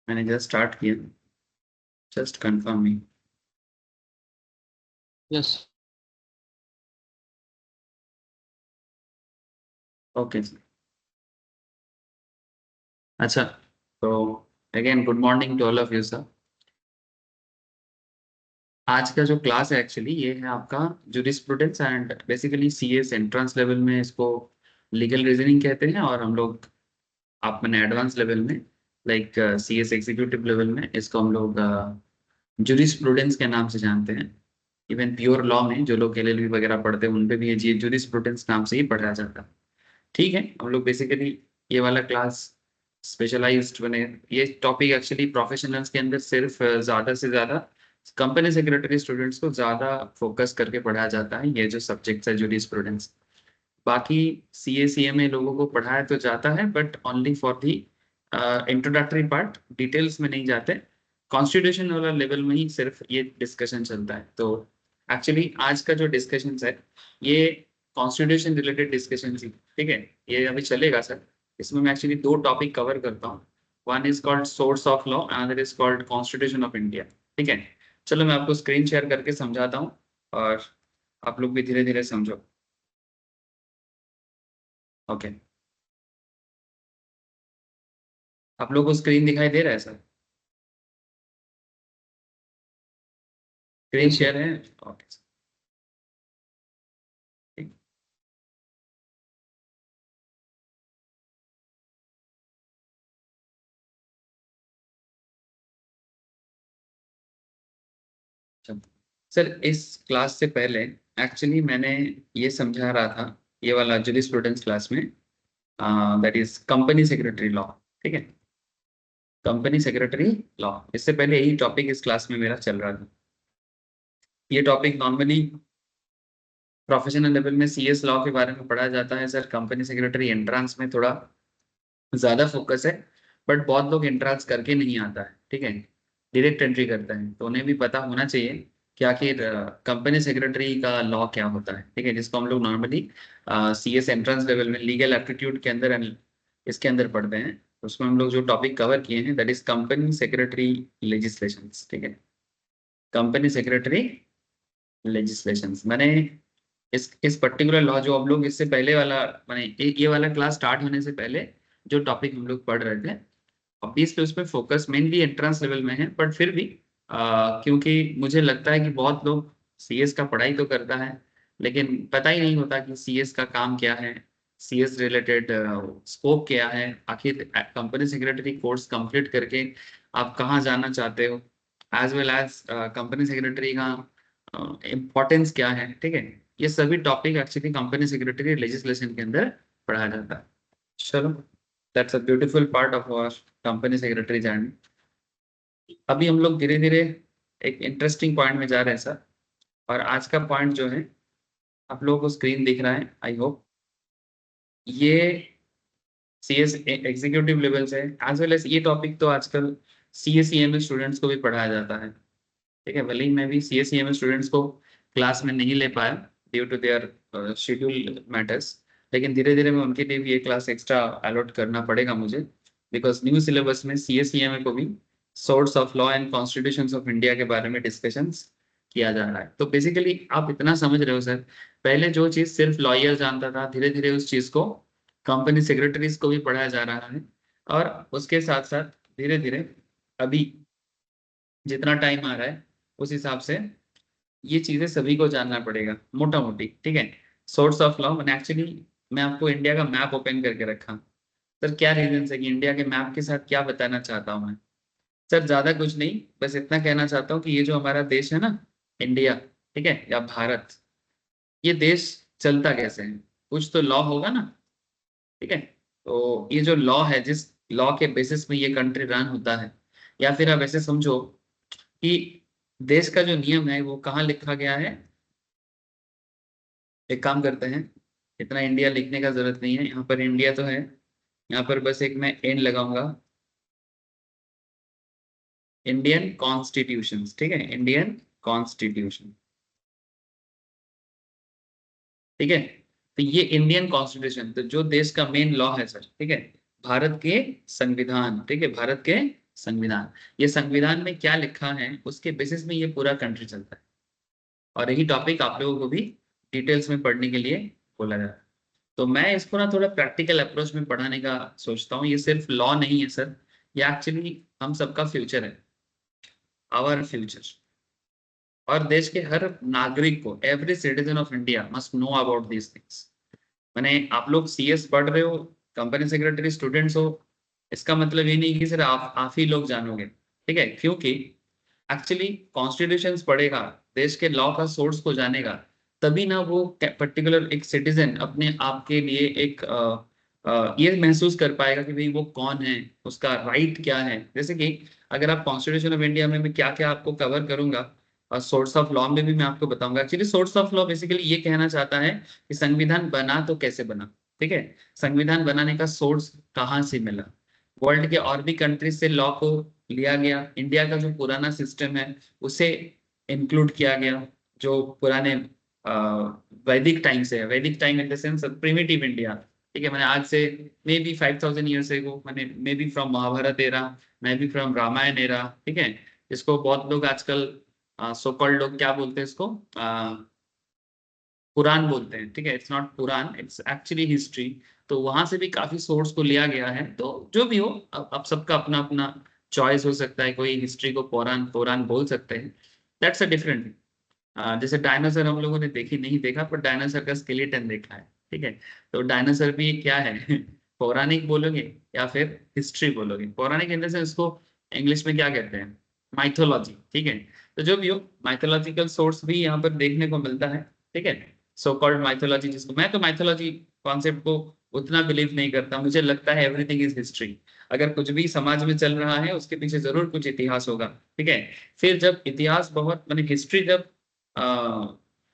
मैंने just start किया, just confirm me. Yes. Okay sir. अच्छा, तो again good morning to all of you sir. आज का जो क्लास है एक्चुअली ये है आपका jurisprudence and basically CS entrance level में इसको लीगल रीजनिंग कहते हैं, और हम लोग आप मैंने एडवांस लेवल में लाइक सीएस एग्जीक्यूटिव लेवल में इसको हम लोग जूरिस्प्रूडेंस के नाम से जानते हैं। इवन प्योर लॉ में जो लोग एलएलबी वगैरह पढ़ते हैं उन पे भी ये जूरिस्प्रूडेंस नाम से ही पढ़ाया जाता है। ठीक है, हम लोग बेसिकली ये वाला क्लास स्पेशलाइज्ड बने। ये टॉपिक एक्चुअली प्रोफेशनल्स के अंदर सिर्फ ज़्यादा से ज़्यादा कंपनी सेक्रेटरी स्टूडेंट्स को ज़्यादा फोकस करके पढ़ाया जाता है, ये जो सब्जेक्ट्स है जूरिस्प्रूडेंस। बाकी सीए सीएमए लोगों को पढ़ाया तो जाता है but only for the introductory part, details में नहीं जाते। कॉन्स्टिट्यूशन वाला लेवल में ही सिर्फ ये डिस्कशन चलता है। तो एक्चुअली आज का जो डिस्कशन है ये कॉन्स्टिट्यूशन रिलेटेड डिस्कशन थी। ठीक है, ये अभी चलेगा सर। इसमें मैं एक्चुअली दो टॉपिक कवर करता हूँ। One is called source of law, another is called constitution of India. ठीक है, चलो मैं आपको स्क्रीन शेयर करके समझाता हूँ और आप लोग भी धीरे धीरे समझो। ओके, आप लोग को स्क्रीन दिखाई दे रहा है sir? Screen yes sir. Share है? ओके सर, ठीक। चलो। सर इस क्लास से पहले एक्चुअली मैंने ये समझा रहा था, ये वाला जूरिस्प्रूडेंस क्लास में, that is company secretary law. ठीक है, कंपनी सेक्रेटरी लॉ, इससे पहले यही टॉपिक इस क्लास में मेरा चल रहा था। ये टॉपिक नॉर्मली प्रोफेशनल लेवल में सीएस लॉ के बारे में पढ़ा जाता है सर। कंपनी सेक्रेटरी एंट्रांस में थोड़ा ज्यादा फोकस है, बट बहुत लोग एंट्रांस करके नहीं आता है। ठीक है, डायरेक्ट एंट्री करते हैं, तो उन्हें भी पता होना चाहिए कि आखिर कंपनी सेक्रेटरी का लॉ क्या होता है। ठीक है, जिसको हम लोग नॉर्मली सीएस एंट्रेंस लेवल में लीगल एप्टीट्यूड के अंदर इसके अंदर पढ़ते हैं। उसमें हम लोग जो टॉपिक कवर किए हैं that is company secretary legislation. ठीक है, कंपनी सेक्रेटरी लेजिस्लेशन। मैंने इस पर्टिकुलर लॉ जो हम लोग इससे पहले वाला मैंने ये वाला क्लास स्टार्ट होने से पहले जो टॉपिक हम लोग पढ़ रहे थे, ऑब्वियसली उसमें फोकस मेनली एंट्रेंस लेवल में है, बट फिर भी क्योंकि मुझे लगता है कि बहुत लोग सीएस का पढ़ाई तो करता है लेकिन पता ही नहीं होता कि सीएस का काम क्या है, सीएस रिलेटेड स्कोप क्या है, आखिर कंपनी सेक्रेटरी कोर्स कंप्लीट करके आप कहाँ जाना चाहते हो, as well as company secretary का इम्पोर्टेंस क्या है। ठीक है, ये सभी topic actually company secretary legislation के अंदर पढ़ाया जाता है। चलो, that's a beautiful part of our company secretary journey. अभी हम लोग धीरे धीरे एक इंटरेस्टिंग पॉइंट में जा रहे हैं सर, और आज का पॉइंट जो है आप लोगों को स्क्रीन दिख रहा है आई होप। ये सीएस एग्जीक्यूटिव लेवल से एज वेल एज ये टॉपिक तो आजकल सीएसईएमएस स्टूडेंट्स को भी पढ़ाया जाता है। ठीक है, भले ही मैं भी सीएसईएमएस स्टूडेंट्स को क्लास में नहीं ले पाया due to their schedule matters, लेकिन धीरे धीरे मैं उनके लिए भी ये क्लास एक्स्ट्रा अलॉट करना पड़ेगा मुझे, बिकॉज न्यू सिलेबस में सीएसईएमए को भी source of law and constitutions of India के बारे में डिस्कशंस किया जा रहा है। तो बेसिकली आप इतना समझ रहे हो सर, पहले जो चीज़ सिर्फ लॉयर जानता था धीरे धीरे उस चीज़ को कंपनी सेक्रेटरीज को भी पढ़ाया जा रहा है, और उसके साथ साथ धीरे धीरे अभी जितना टाइम आ रहा है उस हिसाब से ये चीजें सभी को जानना पड़ेगा मोटा मोटी। ठीक है, सोर्स ऑफ लॉ मैंने एक्चुअली मैं आपको इंडिया का मैप ओपन करके रखा। सर क्या रीजन है कि इंडिया के मैप के साथ क्या बताना चाहता हूँ मैं? सर ज्यादा कुछ नहीं, बस इतना कहना चाहता हूँ कि ये जो हमारा देश है ना, इंडिया, ठीक है, या भारत, ये देश चलता कैसे है? कुछ तो लॉ होगा ना। ठीक है, तो ये जो लॉ है, जिस लॉ के बेसिस में ये कंट्री रन होता है, या फिर आप ऐसे समझो कि देश का जो नियम है वो कहाँ लिखा गया है। एक काम करते हैं, इतना इंडिया लिखने का जरूरत नहीं है, यहाँ पर इंडिया तो है, यहाँ पर बस एक मैं एन लगाऊंगा, इंडियन कॉन्स्टिट्यूशन। ठीक है, इंडियन कॉन्स्टिट्यूशन। ठीक है, तो ये इंडियन कॉन्स्टिट्यूशन तो जो देश का मेन लॉ है सर। ठीक है, भारत के संविधान, ठीक है, भारत के संविधान, ये संविधान में क्या लिखा है उसके बेसिस में ये पूरा कंट्री चलता है, और यही टॉपिक आप लोगों को भी डिटेल्स में पढ़ने के लिए बोला जा रहा है। तो मैं इसको ना थोड़ा प्रैक्टिकल अप्रोच में पढ़ाने का सोचता हूँ। ये सिर्फ लॉ नहीं है सर, ये एक्चुअली हम सबका फ्यूचर है, आवर फ्यूचर। और देश के हर नागरिक को, every citizen of India must know about these things. मैंने, आप लोग सीएस पढ़ रहे हो, कंपनी सेक्रेटरी स्टूडेंट्स हो, इसका मतलब ये नहीं कि सिर्फ आप ही लोग जानोगे, ठीक है? क्योंकि एक्चुअली कॉन्स्टिट्यूशन पढ़ेगा, देश के लॉ का सोर्स को जानेगा, तभी ना वो पर्टिकुलर एक सिटीजन अपने आप के लिए एक ये महसूस कर पाएगा कि भाई वो कौन है, उसका राइट क्या है। जैसे कि अगर आप कॉन्स्टिट्यूशन ऑफ इंडिया में मैं क्या क्या आपको कवर करूंगा, और सोर्स ऑफ लॉ में भी मैं आपको बताऊंगा। Actually source of law basically ये कहना चाहता है कि संविधान बना तो कैसे बना, ठीक है? संविधान बनाने का सोर्स कहाँ से मिला, वर्ल्ड के और भी कंट्रीज से लॉ को लिया गया, इंडिया का जो पुराना सिस्टम है उसे इंक्लूड किया गया, जो पुराने वैदिक टाइम से है, वैदिक time in the sense primitive India, ठीक है? मैंने आज से मे बी 5000 ईयर्स एगो, मैंने maybe from Mahabharata era, maybe from Ramayana era, ठीक है? इसको बहुत लोग आजकल सो कॉल्ड लोग क्या बोलते हैं इसको, पुराण बोलते हैं, ठीक है? It's not Purana, it's actually history. तो वहां से भी काफी सोर्स को लिया गया है। तो जो भी हो, अब सबका अपना अपना चॉइस हो सकता है, कोई हिस्ट्री को पुराण पुराण बोल सकते हैं, दैट्स अ डिफरेंट। जैसे डायनासोर हम लोगों ने देखी नहीं देखा, पर डायनासोर का स्केलेटन देखा है, ठीक है? तो डायनासोर भी क्या है पौराणिक बोलोगे या फिर हिस्ट्री बोलोगे? पौराणिक इन द सेंस इसको इंग्लिश में क्या कहते हैं, माइथोलॉजी, ठीक है? तो जो भी हो, माइथोलॉजिकल सोर्स भी यहाँ पर देखने को मिलता है, ठीक है? सो कॉल्ड माइथोलॉजी, जिसको मैं तो माइथोलॉजी कॉन्सेप्ट को उतना बिलीव नहीं करता। मुझे लगता है एवरीथिंग इज हिस्ट्री। अगर कुछ भी समाज में चल रहा है उसके पीछे जरूर कुछ इतिहास होगा, ठीक है? फिर जब इतिहास बहुत, माने हिस्ट्री जब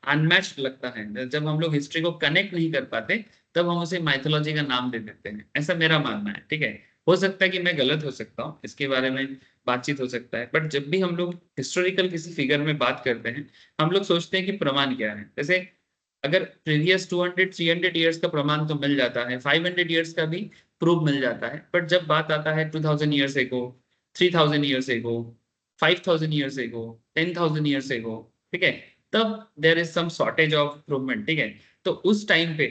अनमैच्ड लगता है, जब हम लोग हिस्ट्री को कनेक्ट नहीं कर पाते, तब हम उसे माइथोलॉजी का नाम दे देते हैं, ऐसा मेरा मानना है, ठीक है? हो सकता है कि मैं गलत हो सकता हूँ, इसके बारे में बातचीत हो सकता है, बट जब भी हम लोग हिस्टोरिकल किसी फिगर में बात करते हैं, हम लोग सोचते हैं कि प्रमाण क्या है। जैसे अगर प्रीवियस 200 300 ईयर्स का प्रमाण तो मिल जाता है, 500 ईयर्स का भी प्रूफ मिल जाता है, बट जब बात आता है 2000 years ago, 3000 years ago, 5000 years एगो, 10,000 ईयर्स एगो, ठीक है, तब there is some shortage of प्रूवमेंट, ठीक है? तो उस टाइम पे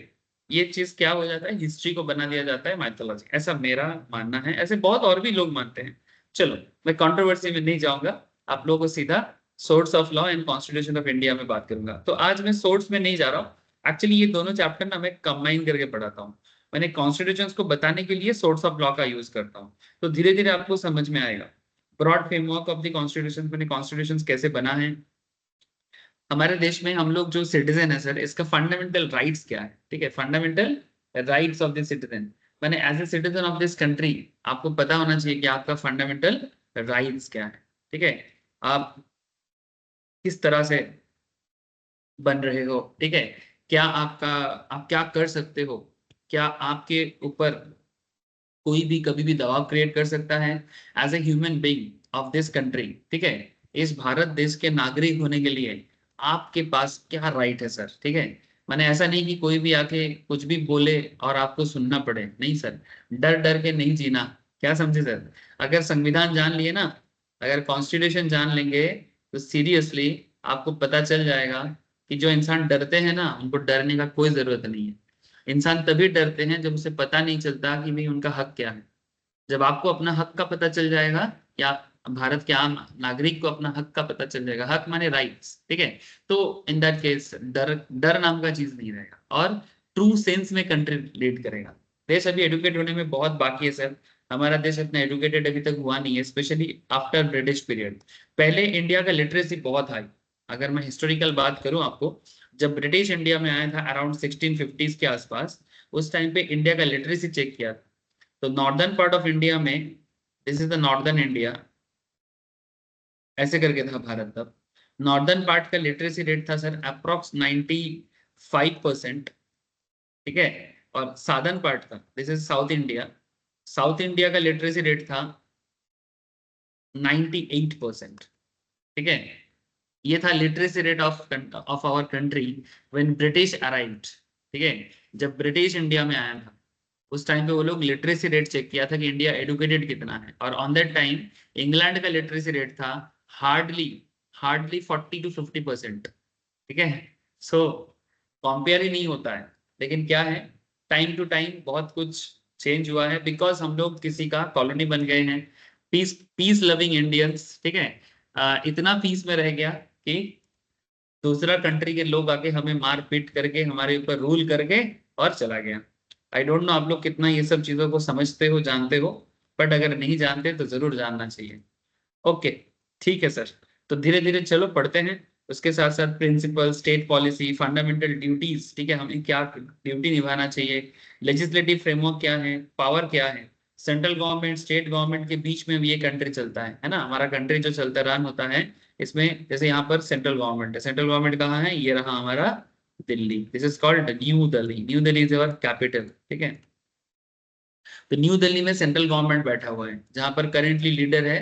ये चीज क्या हो जाता है, हिस्ट्री को बना दिया जाता है माइथोलॉजी, ऐसा मेरा मानना है। ऐसे बहुत और भी लोग मानते हैं। चलो, मैं कंट्रोवर्सी में नहीं जाऊंगा, आप लोगों को सीधा source of law and constitution of India में बात करूंगा। तो आज मैं सोर्स में नहीं जा रहा हूँ, एक्चुअली ये दोनों चैप्टर ना मैं कंबाइन करके पढ़ाता हूँ। मैंने कॉन्स्टिट्यूशन को बताने के लिए सोर्स ऑफ लॉ का यूज करता हूँ, तो धीरे धीरे आपको समझ में आएगा broad framework of the constitution, मैंने कॉन्स्टिट्यूशन कैसे बना है। हमारे देश में हम लोग जो सिटीजन है सर, इसका फंडामेंटल राइट्स क्या है, ठीक है? Fundamental rights of the citizen, मैंने as a citizen of this country आपको पता होना चाहिए कि आपका फंडामेंटल राइट्स क्या है, ठीक है? आप किस तरह से बन रहे हो, ठीक है? क्या आपका, आप क्या कर सकते हो, क्या आपके ऊपर कोई भी कभी भी दबाव क्रिएट कर सकता है as a human being of this country, ठीक है? इस भारत देश के नागरिक होने के लिए आपके पास क्या राइट है सर, ठीक है? मैंने ऐसा नहीं कि कोई भी आके कुछ भी बोले और आपको सुनना पड़े, नहीं सर, डर डर के नहीं जीना, क्या समझे सर? अगर संविधान जान लिए ना, अगर कॉन्स्टिट्यूशन जान लेंगे, तो सीरियसली आपको पता चल जाएगा कि जो इंसान डरते हैं ना, उनको डरने का कोई जरूरत नहीं है। इंसान तभी डरते हैं जब उसे पता नहीं चलता कि भाई उनका हक क्या है। जब आपको अपना हक का पता चल जाएगा, या भारत के आम नागरिक को अपना हक का पता चल जाएगा, हक माने राइट्स, ठीक है, तो इन दैट केस डर डर नाम का चीज नहीं रहेगा, और ट्रू सेंस में कंट्री लीड करेगा। देश अभी एडुकेट होने में बहुत बाकी है सर। हमारा देश इतना एडुकेटेड अभी तक हुआ नहीं है, स्पेशली आफ्टर ब्रिटिश पीरियड। पहले इंडिया का लिटरेसी बहुत हाई, अगर मैं हिस्टोरिकल बात करूं आपको, जब ब्रिटिश इंडिया में आया था अराउंड 1650s के आसपास, उस टाइम पे इंडिया का लिटरेसी चेक किया, तो नॉर्दर्न पार्ट ऑफ इंडिया में, this is the northern India, ऐसे करके था भारत तब। नॉर्दर्न पार्ट का लिटरेसी रेट था सर अप्रोक्स 95%, ठीक है? और साउदर्न पार्ट का, this is south India, south India का लिटरेसी रेट था 98%, ठीक है? ये था literacy rate of our country when British arrived, ठीक है? जब ब्रिटिश इंडिया में आया था, उस टाइम पे वो लोग लिटरेसी रेट चेक किया था कि इंडिया एडुकेटेड कितना है, और ऑन दैट टाइम इंग्लैंड का लिटरेसी रेट था हार्डली हार्डली 40 to 50%। ठीक है, सो कॉम्पेयर ही नहीं होता है। लेकिन क्या है, टाइम टू टाइम बहुत कुछ चेंज हुआ है, बिकॉज हम लोग किसी का कॉलोनी बन गए हैं, पीस पीस लविंग इंडियंस। ठीक है, इतना पीस में रह गया कि दूसरा कंट्री के लोग आके हमें मार पीट करके हमारे ऊपर रूल करके और चला गया। आई डोंट नो आप लोग कितना ये सब चीजों को समझते हो, जानते हो, बट अगर नहीं जानते तो जरूर जानना चाहिए। ओके, ठीक है सर। तो धीरे धीरे चलो पढ़ते हैं। उसके साथ साथ principal, state policy, fundamental duties, ठीक है, हमें क्या ड्यूटी निभाना चाहिए, लेजिस्लेटिव फ्रेमवर्क क्या है, पावर क्या है, सेंट्रल गवर्नमेंट स्टेट गवर्नमेंट के बीच में भी ये कंट्री चलता है ना, हमारा कंट्री जो चलता रन होता है इसमें। जैसे यहाँ पर सेंट्रल गवर्नमेंट है, सेंट्रल गवर्नमेंट कहाँ है, ये रहा हमारा Delhi, this is called new Delhi, new Delhi is our capital. ठीक है, तो न्यू दिल्ली में सेंट्रल गवर्नमेंट बैठा हुआ है, जहां पर करेंटली लीडर है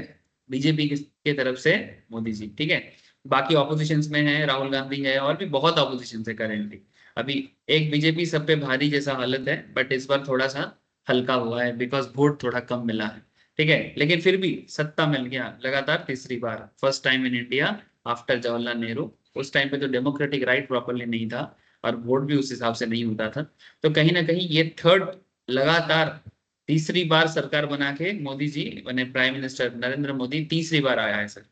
बीजेपी के तरफ से मोदी जी। ठीक है, बाकी ऑपोजिशन में है, राहुल गांधी है, और भी बहुत ऑपोजिशन है करेंटली। अभी एक बीजेपी सब पे भारी जैसा हालत है, बट इस बार थोड़ा सा हल्का हुआ है बिकॉज वोट थोड़ा कम मिला है। ठीक है, लेकिन फिर भी सत्ता मिल गया लगातार तीसरी बार, first time in India after Jawaharlal Nehru. उस टाइम पे तो डेमोक्रेटिक राइट प्रॉपरली नहीं था और वोट भी उस हिसाब से नहीं होता था। तो कहीं ना कहीं ये थर्ड लगातार तीसरी बार सरकार बना के मोदी जी बने, प्राइम मिनिस्टर नरेंद्र मोदी तीसरी बार आया है सर।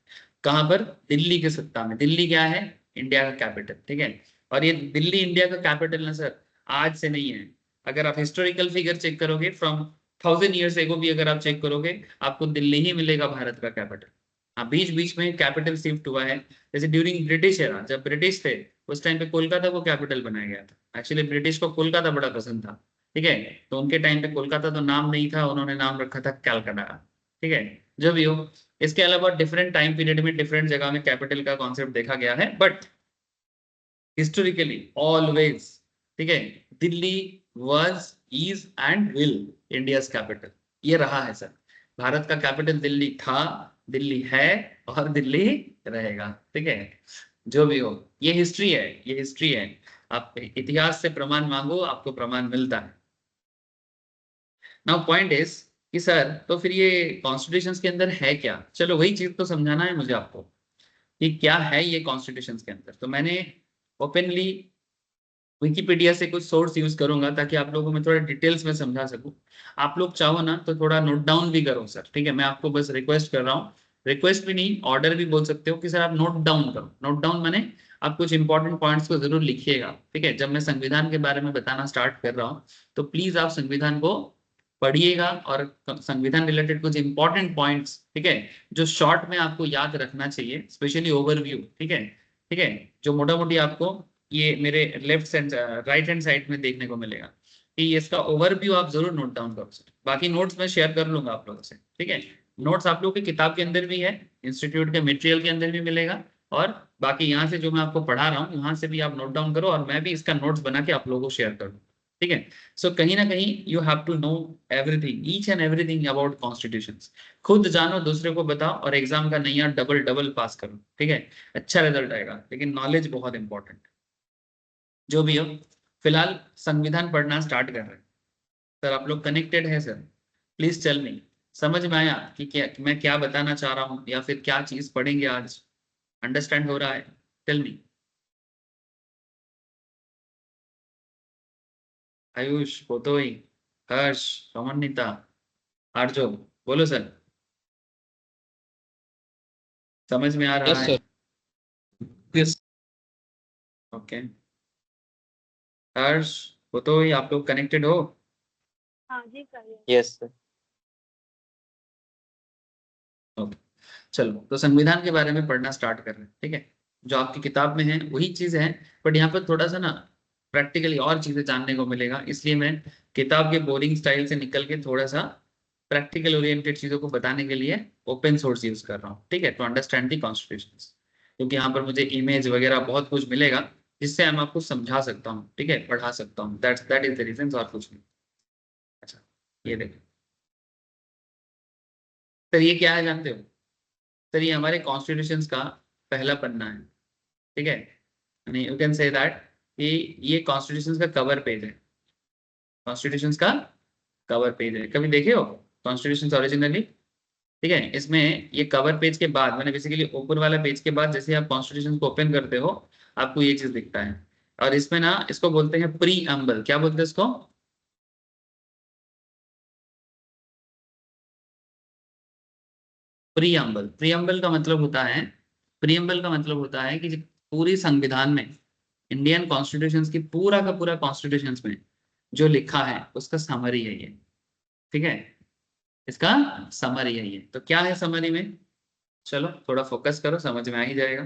कहां पर, दिल्ली के सत्ता में। दिल्ली क्या है, इंडिया का कैपिटल। ठीक है, और ये दिल्ली इंडिया का कैपिटल ना सर आज से नहीं है। अगर आप हिस्टोरिकल फिगर चेक करोगे फ्रॉम 1000 years एगो भी अगर आप चेक करोगे, आपको दिल्ली ही मिलेगा भारत का कैपिटल। हाँ, बीच बीच में कैपिटल शिफ्ट हुआ है, जैसे ड्यूरिंग ब्रिटिश एरा, जब ब्रिटिश थे उस टाइम पे कोलकाता को कैपिटल बनाया गया था। एक्चुअली ब्रिटिश को कोलकाता बड़ा पसंद था। ठीक है, तो उनके टाइम पे कोलकाता तो नाम नहीं था, उन्होंने नाम रखा था कैलकाटा। ठीक है, जो भी हो, इसके अलावा डिफरेंट टाइम पीरियड में डिफरेंट जगह में कैपिटल का कॉन्सेप्ट देखा गया है, बट हिस्टोरिकली ऑलवेज, ठीक है, Delhi was, is and will India's capital, ये रहा है सर। भारत का कैपिटल दिल्ली था, दिल्ली है, और दिल्ली रहेगा। ठीक है, जो भी हो, ये हिस्ट्री है, ये हिस्ट्री है। आप इतिहास से प्रमाण मांगो, आपको प्रमाण मिलता है। नाउ पॉइंट इज कि सर तो फिर ये कॉन्स्टिट्यूशन के अंदर है क्या, चलो वही चीज तो समझाना है मुझे आपको कि क्या है ये कॉन्स्टिट्यूशन के अंदर। तो मैंने ओपनली विकिपीडिया से कुछ सोर्स यूज करूंगा ताकि आप लोगों को मैं थोड़ा डिटेल्स में समझा सकूं। आप लोग चाहो ना तो थोड़ा नोट डाउन भी करो सर। ठीक है, मैं आपको बस रिक्वेस्ट कर रहा हूँ, रिक्वेस्ट भी नहीं ऑर्डर भी बोल सकते हो कि सर आप नोट डाउन करो। नोट डाउन माने आप कुछ इंपॉर्टेंट पॉइंट्स को जरूर लिखिएगा। ठीक है, जब मैं संविधान के बारे में बताना स्टार्ट कर रहा हूँ तो प्लीज आप संविधान को पढ़िएगा, और संविधान रिलेटेड कुछ इंपॉर्टेंट पॉइंट्स, ठीक है, जो शॉर्ट में आपको याद रखना चाहिए, स्पेशली ओवरव्यू। ठीक है, ठीक है, जो मोटा मोटी आपको ये मेरे left and right hand side में देखने को मिलेगा कि इसका ओवरव्यू आप जरूर नोट डाउन करो सर। बाकी नोट्स मैं शेयर कर लूंगा आप लोगों से। ठीक है, नोट्स आप लोगों की किताब के अंदर भी है, इंस्टीट्यूट के मटेरियल के अंदर भी मिलेगा, और बाकी यहाँ से जो मैं आपको पढ़ा रहा हूँ वहां से भी आप नोट डाउन करो, और मैं भी इसका नोट्स बना के आप लोगों को शेयर करूँ। ठीक है, सो कहीं ना कहीं you have to know everything, each and everything about constitution. खुद जानो, दूसरे को बताओ, और एग्जाम का नैया डबल डबल पास करो। ठीक है, अच्छा रिजल्ट आएगा, लेकिन नॉलेज बहुत इंपॉर्टेंट। जो भी हो, फिलहाल संविधान पढ़ना स्टार्ट कर रहे हैं सर। आप लोग कनेक्टेड है सर? प्लीज टेल मी, समझ में आया कि क्या मैं क्या बताना चाह रहा हूँ, या फिर क्या चीज पढ़ेंगे आज, अंडरस्टैंड हो रहा है? Tell me. आयुष, पोतोई, हर्ष, समन्विता, आर्जो, बोलो सर, समझ में आ रहा यस है? सर। यस। ओके, हर्ष, पोतोई, आप लोग कनेक्टेड हो? हाँ जी सर। Yes sir. ओके, चलो तो संविधान के बारे में पढ़ना स्टार्ट कर रहे हैं। ठीक है, जो आपकी किताब में है वही चीज है, बट यहाँ पर थोड़ा सा ना प्रैक्टिकली और चीजें जानने को मिलेगा, इसलिए मैं किताब के बोरिंग स्टाइल से निकल के थोड़ा सा प्रैक्टिकल ओरिएंटेड चीजों को बताने के लिए ओपन सोर्स यूज कर रहा हूँ। ठीक है, टू अंडरस्टैंड दी कॉन्स्टिट्यूशन, क्योंकि यहाँ पर मुझे इमेज वगैरह बहुत कुछ मिलेगा जिससे मैं आपको समझा सकता हूँ। ठीक है, पढ़ा सकता हूँ, दैट इज द रीजन, और कुछ नहीं। अच्छा, ये देखो सर, ये क्या है जानते हो सर? ये हमारे कॉन्स्टिट्यूशन का पहला पन्ना है। ठीक है, यानी यू कैन से दैट कि ये कॉन्स्टिट्यूशन का कवर पेज है, कॉन्स्टिट्यूशन का कवर पेज है, कभी देखे हो कॉन्स्टिट्यूशन ओरिजिनली? ठीक है, इसमें ये कवर पेज के बाद मैंने बेसिकली ऊपर वाला पेज के बाद जैसे आप कॉन्स्टिट्यूशन को ओपन करते हो आपको ये चीज दिखता है। और इसमें ना इसको बोलते हैं प्री अम्बल, क्या बोलते हैं इसको? प्रीएम्बल। प्रीएम्बल का मतलब होता है, प्रीएम्बल का मतलब होता है कि पूरी संविधान में, इंडियन कॉन्स्टिट्यूशन की पूरा का पूरा कॉन्स्टिट्यूशन में जो लिखा है उसका समरी है ये। ठीक है, इसका समरी है ये। तो क्या है समरी में? चलो थोड़ा फोकस करो, समझ में आ ही जाएगा।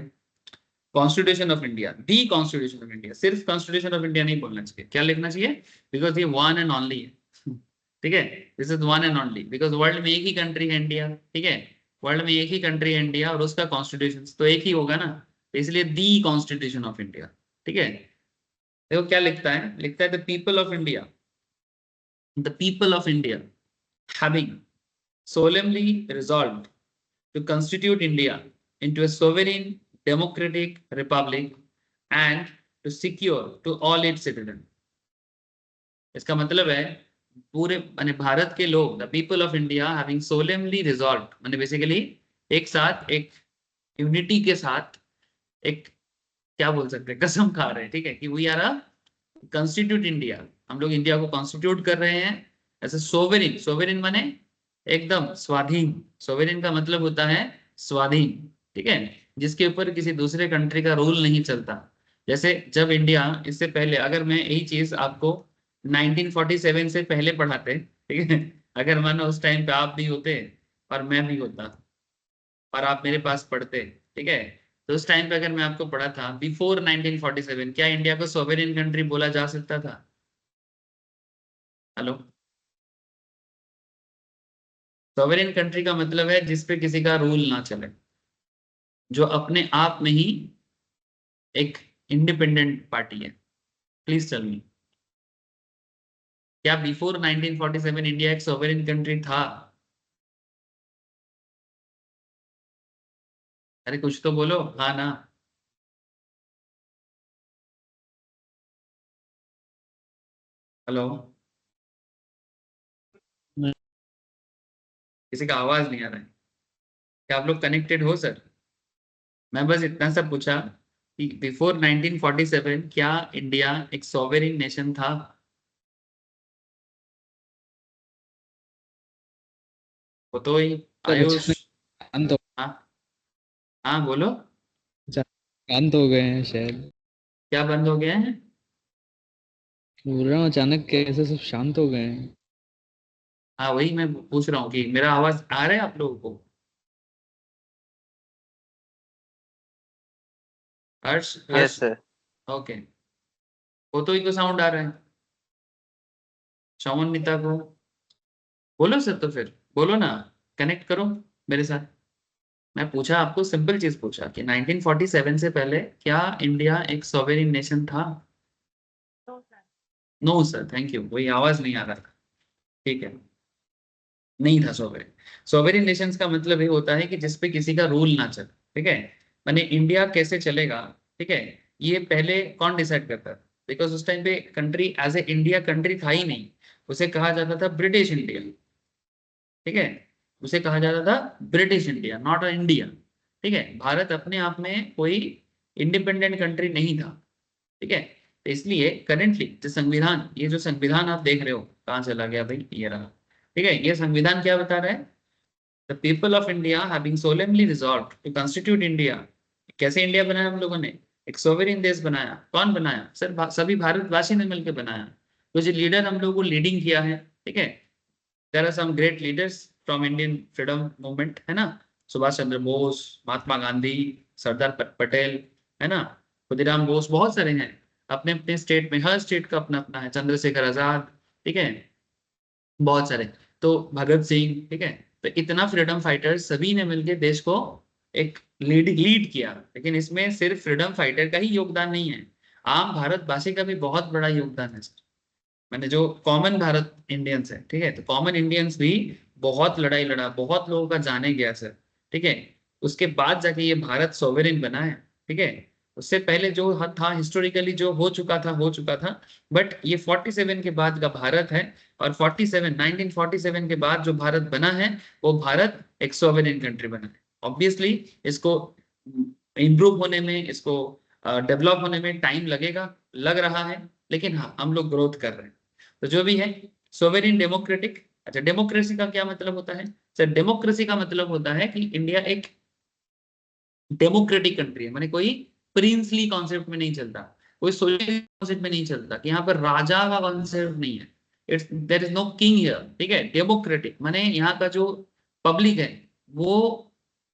Constitution of India, the constitution of India, सिर्फ कॉन्स्टिट्यूशन ऑफ इंडिया नहीं बोलना चाहिए, क्या लिखना चाहिए? बिकॉज ये वन एंड ओनली है। ठीक है, this is one and only, because world में एक ही कंट्री है इंडिया। ठीक है, वर्ल्ड में एक ही कंट्री है इंडिया और उसका कॉन्स्टिट्यूशन तो एक ही होगा ना, तो इसलिए दी कॉन्स्टिट्यूशन ऑफ इंडिया। ठीक है, देखो क्या लिखता है, लिखता है the people of India, the people of India having solemnly resolved to constitute India into a sovereign democratic republic and to secure to all its citizens। इसका मतलब है पूरे माने भारत के लोग, the people of India having solemnly resolve, माने basically एक साथ, एक यूनिटी के साथ, एक क्या बोल सकते हैं, कसम खा रहे हैं। ठीक है, कि we are a constitute India, हम लोग इंडिया को कॉन्स्टिट्यूट कर रहे हैं ऐसे सोवेरिन। सोवेरिन माने एकदम स्वाधीन, सोवेरिन का मतलब होता है स्वाधीन। ठीक है, जिसके ऊपर किसी दूसरे कंट्री का रूल नहीं चलता। जैसे जब इंडिया, इससे पहले अगर मैं यही चीज आपको 1947 से पहले पढ़ाते, ठीक है, अगर मानो उस टाइम पे आप भी होते और मैं भी होता और आप मेरे पास पढ़ते, ठीक है, तो उस टाइम पे अगर मैं आपको पढ़ा था बिफोर 1947, क्या इंडिया को सोवेरिन कंट्री बोला जा सकता था? हेलो, सोवेरिन कंट्री का मतलब है जिसपे किसी का रूल ना चले, जो अपने आप में ही एक इंडिपेंडेंट पार्टी है। प्लीज टेल मी, क्या बिफोर 1947 इंडिया एक सोवेरिन कंट्री था? अरे कुछ तो बोलो, हाँ ना? हेलो, किसी का आवाज नहीं आ रहा है, क्या आप लोग कनेक्टेड हो सर? मैं बस इतना सा पूछा कि बिफोर 1947 क्या इंडिया एक सॉवेरिन नेशन था? वो तो ही सर आयुष। अचानक शांत हो, हाँ, हाँ बोलो। अचानक शांत हो गए हैं शायद। क्या बंद हो गया है? बोल रहा हूँ अचानक कैसे सब शांत हो गए हैं। हाँ वही मैं पूछ रहा हूँ कि मेरा आवाज आ रहा है आप लोगों को? हर्ष, यस हर्ष। सर। ओके, वो तो ही को साउंड आ रहा है, शवन नीता को बोलो सर, तो फिर बोलो ना, कनेक्ट करो मेरे साथ। मैं पूछा आपको, सिंपल चीज पूछा कि 1947 से पहले क्या इंडिया एक सॉवेरिन नेशन था? No sir. No sir, thank you, वही आवाज नहीं आ रहा था। ठीक है, नहीं था सोवेरिन। सोवेरिन नेशंस का मतलब ये होता है कि जिसपे किसी का रूल ना चले। ठीक है, माने इंडिया कैसे चलेगा, ठीक है, ये पहले कौन डिसाइड करता था? बिकॉज उस टाइम पे country as a India country था ही नहीं, उसे कहा जाता था ब्रिटिश इंडिया। ठीक है, उसे कहा जाता था British India, not a India. ठीक है, भारत अपने आप में कोई इंडिपेंडेंट कंट्री नहीं था। ठीक है, तो इसलिए करेंटली जो संविधान, ये जो संविधान आप देख रहे हो, कहाँ चला गया भाई, ये रहा। ठीक है, ये संविधान क्या बता रहा है? The people of India having solemnly resolve to constitute India. कैसे इंडिया बनाया हम लोगों ने? एक सोवेरिन देश बनाया। कौन बनाया सर? सभी भारतवासी ने मिलकर बनाया। तो जो लीडर हम लोगों को लीडिंग किया है, ठीक है, there are some great leaders from Indian freedom movement, है ना? सुभाष चंद्र बोस, महात्मा गांधी, सरदार पटेल, है ना, खुदीराम बोस, बहुत सारे हैं। अपने अपने स्टेट में, हर स्टेट का अपना अपना है, चंद्रशेखर आजाद, ठीक है, बहुत सारे। तो भगत सिंह, ठीक है, तो इतना फ्रीडम फाइटर सभी ने मिलकर देश को एक लीड किया। लेकिन इसमें सिर्फ फ्रीडम फाइटर का ही योगदान नहीं है, आम भारतवासी का भी बहुत बड़ा योगदान है सर। मैंने जो कॉमन भारत इंडियंस है, ठीक है, तो कॉमन इंडियंस भी बहुत लड़ाई लड़ा, बहुत लोगों का जाने गया सर। ठीक है, उसके बाद जाके ये भारत सोवेरिन बना है। ठीक है, उससे पहले जो था हिस्टोरिकली जो हो चुका था, बट ये 47 के बाद का भारत है, और 1947 के बाद जो भारत बना है वो भारत एक सॉवरेन कंट्री बना है। ऑब्वियसली इसको इम्प्रूव होने में, इसको डेवलप होने में टाइम लगेगा, लग रहा है, लेकिन हाँ हम लोग ग्रोथ कर रहे हैं। तो जो भी है सोवेरिन डेमोक्रेटिक। अच्छा, डेमोक्रेसी का क्या मतलब होता है सर? डेमोक्रेसी का मतलब होता है कि इंडिया एक डेमोक्रेटिक कंट्री है, माने कोई प्रिंसली कॉन्सेप्ट में नहीं चलता, कोई सोशलिस्ट कॉन्सेप्ट में नहीं चलता, कि यहाँ पर राजा का कॉन्सेप्ट नहीं है। It's there is no king here, ठीक है। डेमोक्रेटिक माने यहाँ का जो पब्लिक है वो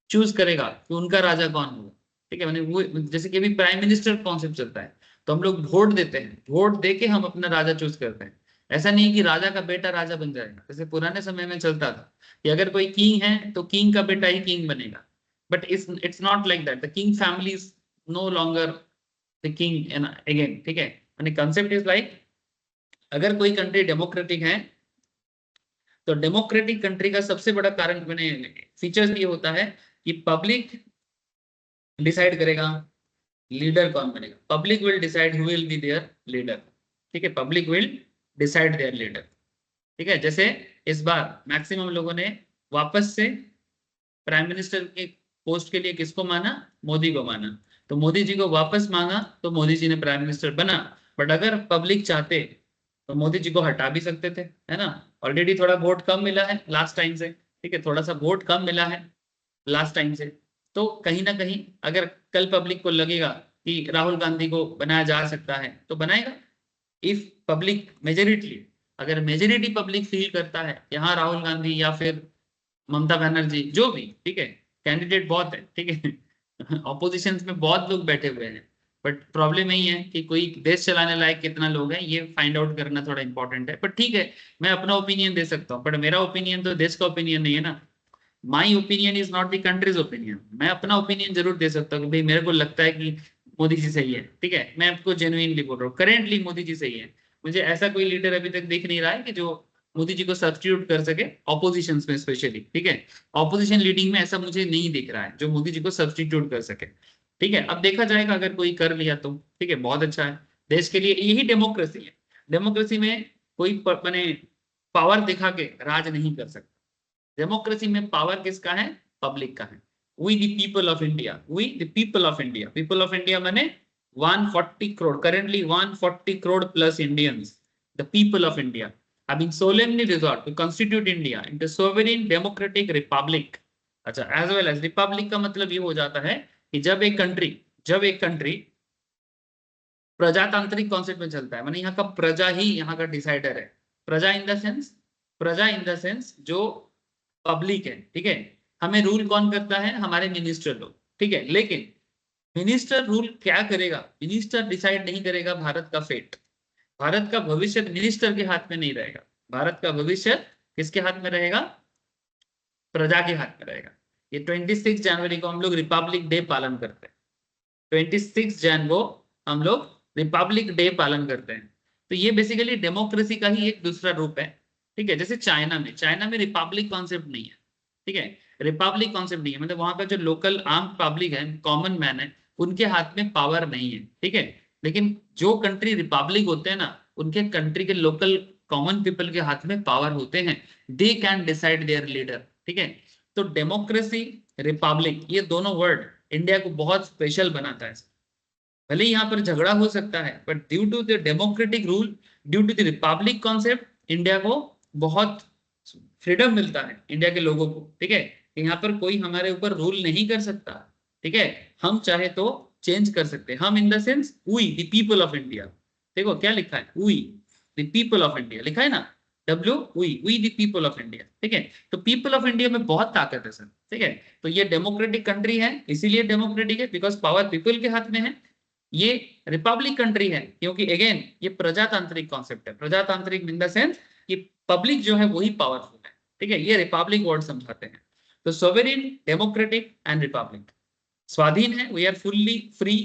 चूज करेगा कि उनका राजा कौन होगा, ठीक है। माने वो जैसे कि अभी प्राइम मिनिस्टर कॉन्सेप्ट चलता है, तो हम लोग वोट देते हैं, वोट दे के हम अपना राजा चूज करते हैं। ऐसा नहीं कि राजा का बेटा राजा बन जाएगा, जैसे पुराने समय में चलता था कि अगर कोई किंग है तो किंग का बेटा ही किंग बनेगा। But it's not like that. The king family is no longer the king and again, ठीक है। यानी concept is like अगर कोई कंट्री डेमोक्रेटिक है तो डेमोक्रेटिक कंट्री का सबसे बड़ा कारण मैंने फीचर्स ये होता है कि पब्लिक डिसाइड करेगा लीडर कौन बनेगा। Public will decide who will be there leader, ठीक है। Public will decide there leader, ठीक है। जैसे इस बार मैक्सिमम लोगों ने वापस से प्राइम मिनिस्टर के पोस्ट के लिए किसको माना? मोदी को माना। तो मोदी जी को वापस मांगा तो मोदी जी ने प्राइम मिनिस्टर बना। बट अगर पब्लिक चाहते तो मोदी जी को हटा भी सकते थे, है ना। ऑलरेडी थोड़ा वोट कम मिला है लास्ट टाइम से, ठीक है, थोड़ा सा वोट कम मिला है लास्ट टाइम से। तो कहीं ना कहीं अगर कल पब्लिक को लगेगा कि राहुल गांधी को बनाया जा सकता है तो बनाएगा। इफ पब्लिक मेजोरिटी, अगर मेजोरिटी पब्लिक फील करता है यहाँ राहुल गांधी या फिर ममता बनर्जी जो भी, ठीक है, कैंडिडेट बहुत है, ठीक है, ऑपोजिशन में बहुत लोग बैठे हुए हैं, बट प्रॉब्लम यही है कि कोई देश चलाने लायक कितना लोग हैं ये फाइंड आउट करना थोड़ा इंपॉर्टेंट है। बट ठीक है, मैं अपना ओपिनियन दे सकता हूँ, बट मेरा ओपिनियन तो देश का ओपिनियन नहीं है ना। My opinion is not the countries opinion. मैं अपना ओपिनियन जरूर दे सकता हूँ कि भाई मेरे को लगता है कि मोदी जी सही है, ठीक है। मैं आपको जेन्युइनली बोल रहा हूँ, करेंटली मोदी जी सही है। मुझे ऐसा कोई लीडर अभी तक दिख नहीं रहा है कि जो मोदी जी को सब्स्टिट्यूट कर सके ऑपोजिशन में स्पेशली, ठीक है। ऑपोजिशन लीडिंग में ऐसा मुझे नहीं दिख रहा है जो मोदी जी को सब्स्टिट्यूट कर सके, ठीक है। अब देखा जाएगा अगर कोई कर लिया तो ठीक है, बहुत अच्छा है देश के लिए। यही डेमोक्रेसी है। डेमोक्रेसी में कोई माने पावर दिखा के राज नहीं कर सकता। डेमोक्रेसी में पावर किसका है? पब्लिक का है। We the people of India, we the people of India. People of India माने 140 crore, currently 140 crore plus Indians, the people of India having solemnly resolved to constitute India into sovereign democratic republic। अच्छा, as well as Republic का मतलब ये हो जाता है कि जब एक कंट्री प्रजातांत्रिक कॉन्सेप्ट में चलता है, माने यहाँ का प्रजा ही यहाँ का डिसाइडर है। प्रजा इन द सेंस जो पब्लिक है, ठीक है। हमें रूल कौन करता है? हमारे मिनिस्टर लोग, ठीक है। लेकिन मिनिस्टर रूल क्या करेगा? मिनिस्टर डिसाइड नहीं करेगा भारत का फेट। भारत का भविष्य मिनिस्टर के हाथ में नहीं रहेगा। भारत का भविष्य किसके हाथ में रहेगा? प्रजा के हाथ में रहेगा। ये 26 जनवरी को हम लोग रिपब्लिक डे पालन करते हैं। 26 जन को हम लोग रिपब्लिक डे पालन करते हैं। तो ये बेसिकली डेमोक्रेसी का ही एक दूसरा रूप है, ठीक है। जैसे चाइना में रिपब्लिक कॉन्सेप्ट नहीं है, ठीक है। रिपब्लिक कॉन्सेप्ट नहीं है, मतलब वहां का जो लोकल आम पब्लिक है, कॉमन मैन है, उनके हाथ में पावर नहीं है, ठीक है। लेकिन जो कंट्री रिपब्लिक होते हैं ना, उनके कंट्री के लोकल कॉमन पीपल के हाथ में पावर होते हैं। They can decide there leader, ठीक है। तो डेमोक्रेसी, रिपब्लिक, ये दोनों वर्ड इंडिया को बहुत स्पेशल बनाता है। भले ही यहाँ पर झगड़ा हो सकता है, but due to the democratic rule, due to the republic concept, India को बहुत फ्रीडम मिलता है, इंडिया के लोगों को, ठीक है। यहाँ पर कोई हमारे ऊपर रूल नहीं कर सकता, ठीक है। हम चाहे तो चेंज कर सकते हैं। हम in the sense we the people of India. देखो क्या लिखा है, we the people of India लिखा है ना, W we the people of India, ठीक है। तो पीपल ऑफ इंडिया में बहुत ताकत है सर, ठीक है। तो ये डेमोक्रेटिक कंट्री है, इसीलिए डेमोक्रेटिक है बिकॉज पावर पीपल के हाथ में है। ये रिपब्लिक कंट्री है क्योंकि अगेन ये प्रजातांत्रिक कॉन्सेप्ट है। प्रजातांत्रिक इन द सेंस कि पब्लिक जो है वही पावरफुल है, ठीक है। ये रिपब्लिक वर्ड समझाते हैं। तो सोवेरिन, डेमोक्रेटिक एंड रिपब्लिक। स्वाधीन है, we are fully free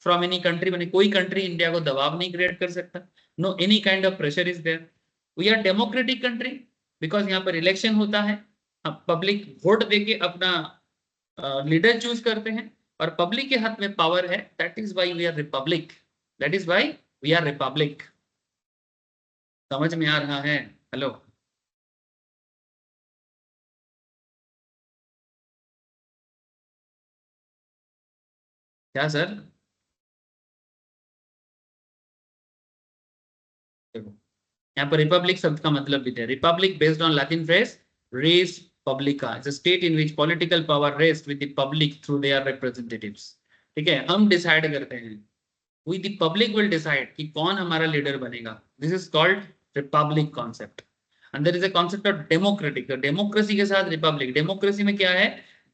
from any country, माने कोई कंट्री इंडिया को दबाव नहीं क्रिएट कर सकता। No any kind of pressure is there. We are democratic country because यहाँ पर इलेक्शन होता है, पब्लिक वोट देके अपना लीडर चूज करते हैं, और पब्लिक के हाथ में पावर है, that is why we are republic, that is why we are republic. समझ में आ रहा है? हेलो, क्या सर? देखो यहाँ पर रिपब्लिक शब्द का मतलब भी है, republic based on Latin phrase res publica, is a state in which political power rest with the public through their representatives. ठीक है, हम डिसाइड करते हैं, we the public will decide कि कौन हमारा लीडर बनेगा। This is called republic concept. And there is a concept of democratic, तो डेमोक्रेसी के साथ रिपब्लिक। डेमोक्रेसी में क्या है?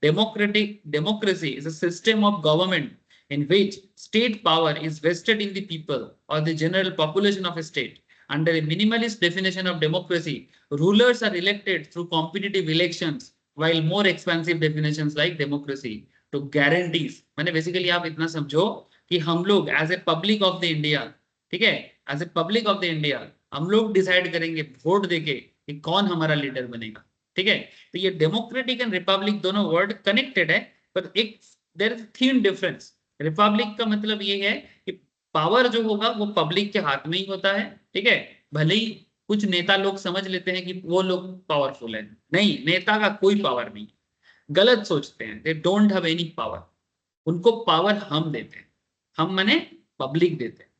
Democracy is a system of government in which state power is vested in the people or the general population of a state. Under a minimalist definition of democracy, rulers are elected through competitive elections, while more expansive definitions like democracy to guarantees, माने basically आप इतना समझो कि हम लोग as a public of the India, ठीक है, as a public of the India हम लोग डिसाइड करेंगे वोट देके कि कौन हमारा लीडर बनेगा। ठीक है, तो ये डेमोक्रेटिक एंड रिपब्लिक दोनों वर्ड कनेक्टेड है, पर एक there is thin difference. Republic का मतलब ये है कि पावर जो होगा वो पब्लिक के हाथ में ही होता है। ठीक है, भले ही कुछ नेता लोग समझ लेते हैं कि वो लोग पावरफुल है, नहीं, नेता का कोई पावर नहीं, गलत सोचते हैं, they don't have any power. उनको पावर हम देते हैं, हम माने पब्लिक देते हैं।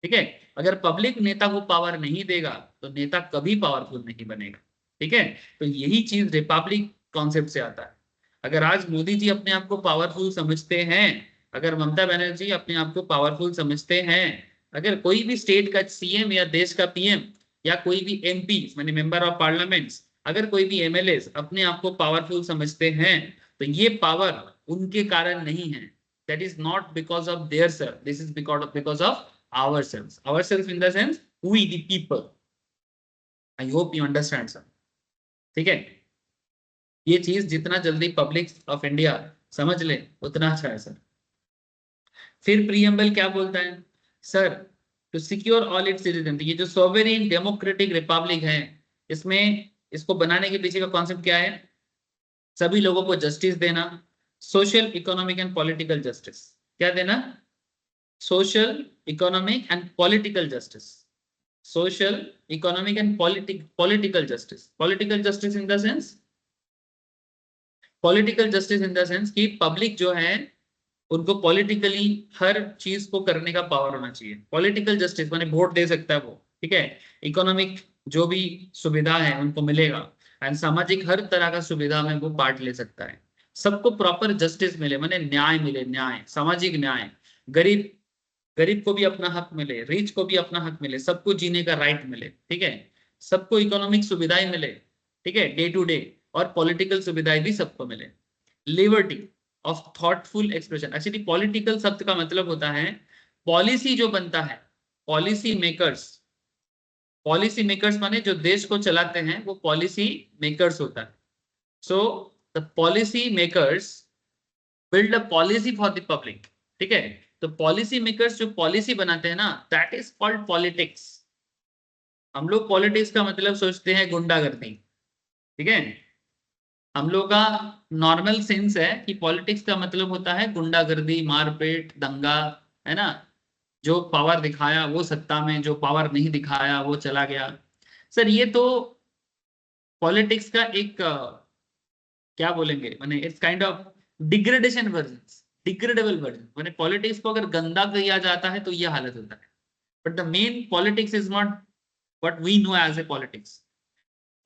ठीक है, अगर पब्लिक नेता को पावर नहीं देगा तो नेता कभी पावरफुल नहीं बनेगा। ठीक है, तो यही चीज रिपब्लिक कॉन्सेप्ट से आता है। अगर आज मोदी जी अपने आप को पावरफुल समझते हैं, अगर ममता बनर्जी अपने आप को पावरफुल समझते हैं, अगर कोई भी स्टेट का सीएम या देश का पीएम या कोई भी एमपी माने मेंबर ऑफ पार्लियामेंट्स, अगर कोई भी एमएलए अपने आप को पावरफुल समझते हैं, तो ये पावर उनके कारण नहीं है। That is not because of their self, this is because of ourselves, ourselves in the sense we the people. I hope you understand sir. ठीक है, ये चीज जितना जल्दी पब्लिक ऑफ इंडिया समझ ले उतना अच्छा है सर। फिर प्रीएम्बल क्या बोलता है sir? To secure all its citizen, ये जो सॉवरेन डेमोक्रेटिक रिपब्लिक है, इसमें इसको बनाने के पीछे का कॉन्सेप्ट क्या है? सभी लोगों को जस्टिस देना, social economic and political justice. क्या देना? social, economic and political justice. Social, economic and political justice. Political justice in the sense, political justice in the sense कि पब्लिक जो है उनको पॉलिटिकली हर चीज को करने का पावर होना चाहिए। पॉलिटिकल जस्टिस माने वोट दे सकता है वो। ठीक है, इकोनॉमिक जो भी सुविधा है उनको मिलेगा, एंड सामाजिक हर तरह का सुविधा में वो पार्ट ले सकता है। सबको प्रॉपर जस्टिस मिले माने न्याय मिले, न्याय, सामाजिक न्याय, गरीब को भी अपना हक मिले, रिच को भी अपना हक मिले, सबको जीने का राइट मिले। ठीक है, सबको इकोनॉमिक सुविधाएं मिले, ठीक है, डे टू डे, और पॉलिटिकल सुविधाएं भी सबको मिले। Liberty of thoughtful expression. Actually political शब्द का मतलब होता है पॉलिसी जो बनता है, पॉलिसी मेकर्स। पॉलिसी मेकर्स माने जो देश को चलाते हैं वो पॉलिसी मेकर्स होता है। So the policy makers build a policy for the public. ठीक है, तो पॉलिसी मेकर्स जो पॉलिसी बनाते हैं ना, दैट इज कॉल्ड पॉलिटिक्स। हम लोग पॉलिटिक्स का मतलब सोचते हैं गुंडागर्दी। ठीक है, हम लोग का नॉर्मल सेंस है कि पॉलिटिक्स का मतलब होता है गुंडागर्दी, मारपीट, दंगा, है ना, जो पावर दिखाया वो सत्ता में, जो पावर नहीं दिखाया वो चला गया। सर ये तो पॉलिटिक्स का एक क्या बोलेंगे माने it's kind of degradation version, degradable version. माने पॉलिटिक्स को अगर गंदा किया जाता है तो ये हालत होता है। But the main politics is not what we know as a politics.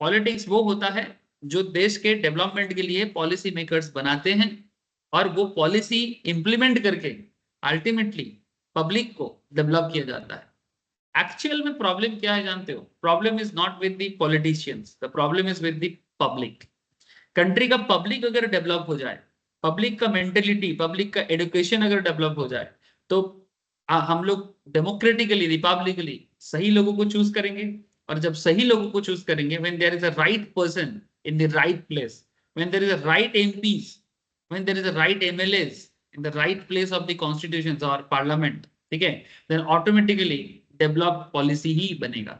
Politics वो होता है जो देश के डेवलपमेंट के लिए पॉलिसी मेकर्स बनाते हैं, और वो पॉलिसी इंप्लीमेंट करके अल्टीमेटली पब्लिक को डेवलप किया जाता है। एक्चुअल में प्रॉब्लम क्या है जानते हो? Problem is not with the politicians, the problem is with the public. Country का पब्लिक अगर डेवलप हो जाए, पब्लिक का मेंटेलिटी, पब्लिक का एजुकेशन अगर डेवलप हो जाए, तो हम लोग डेमोक्रेटिकली, रिपब्लिकली सही लोगों को चूज करेंगे। और जब सही लोगों को चूज करेंगे, when there is a right person in the right place, when there is a right MPs, when there is a right MLAs in the right place of the constitutions और parliament, ठीक है, then automatically develop policy ही बनेगा।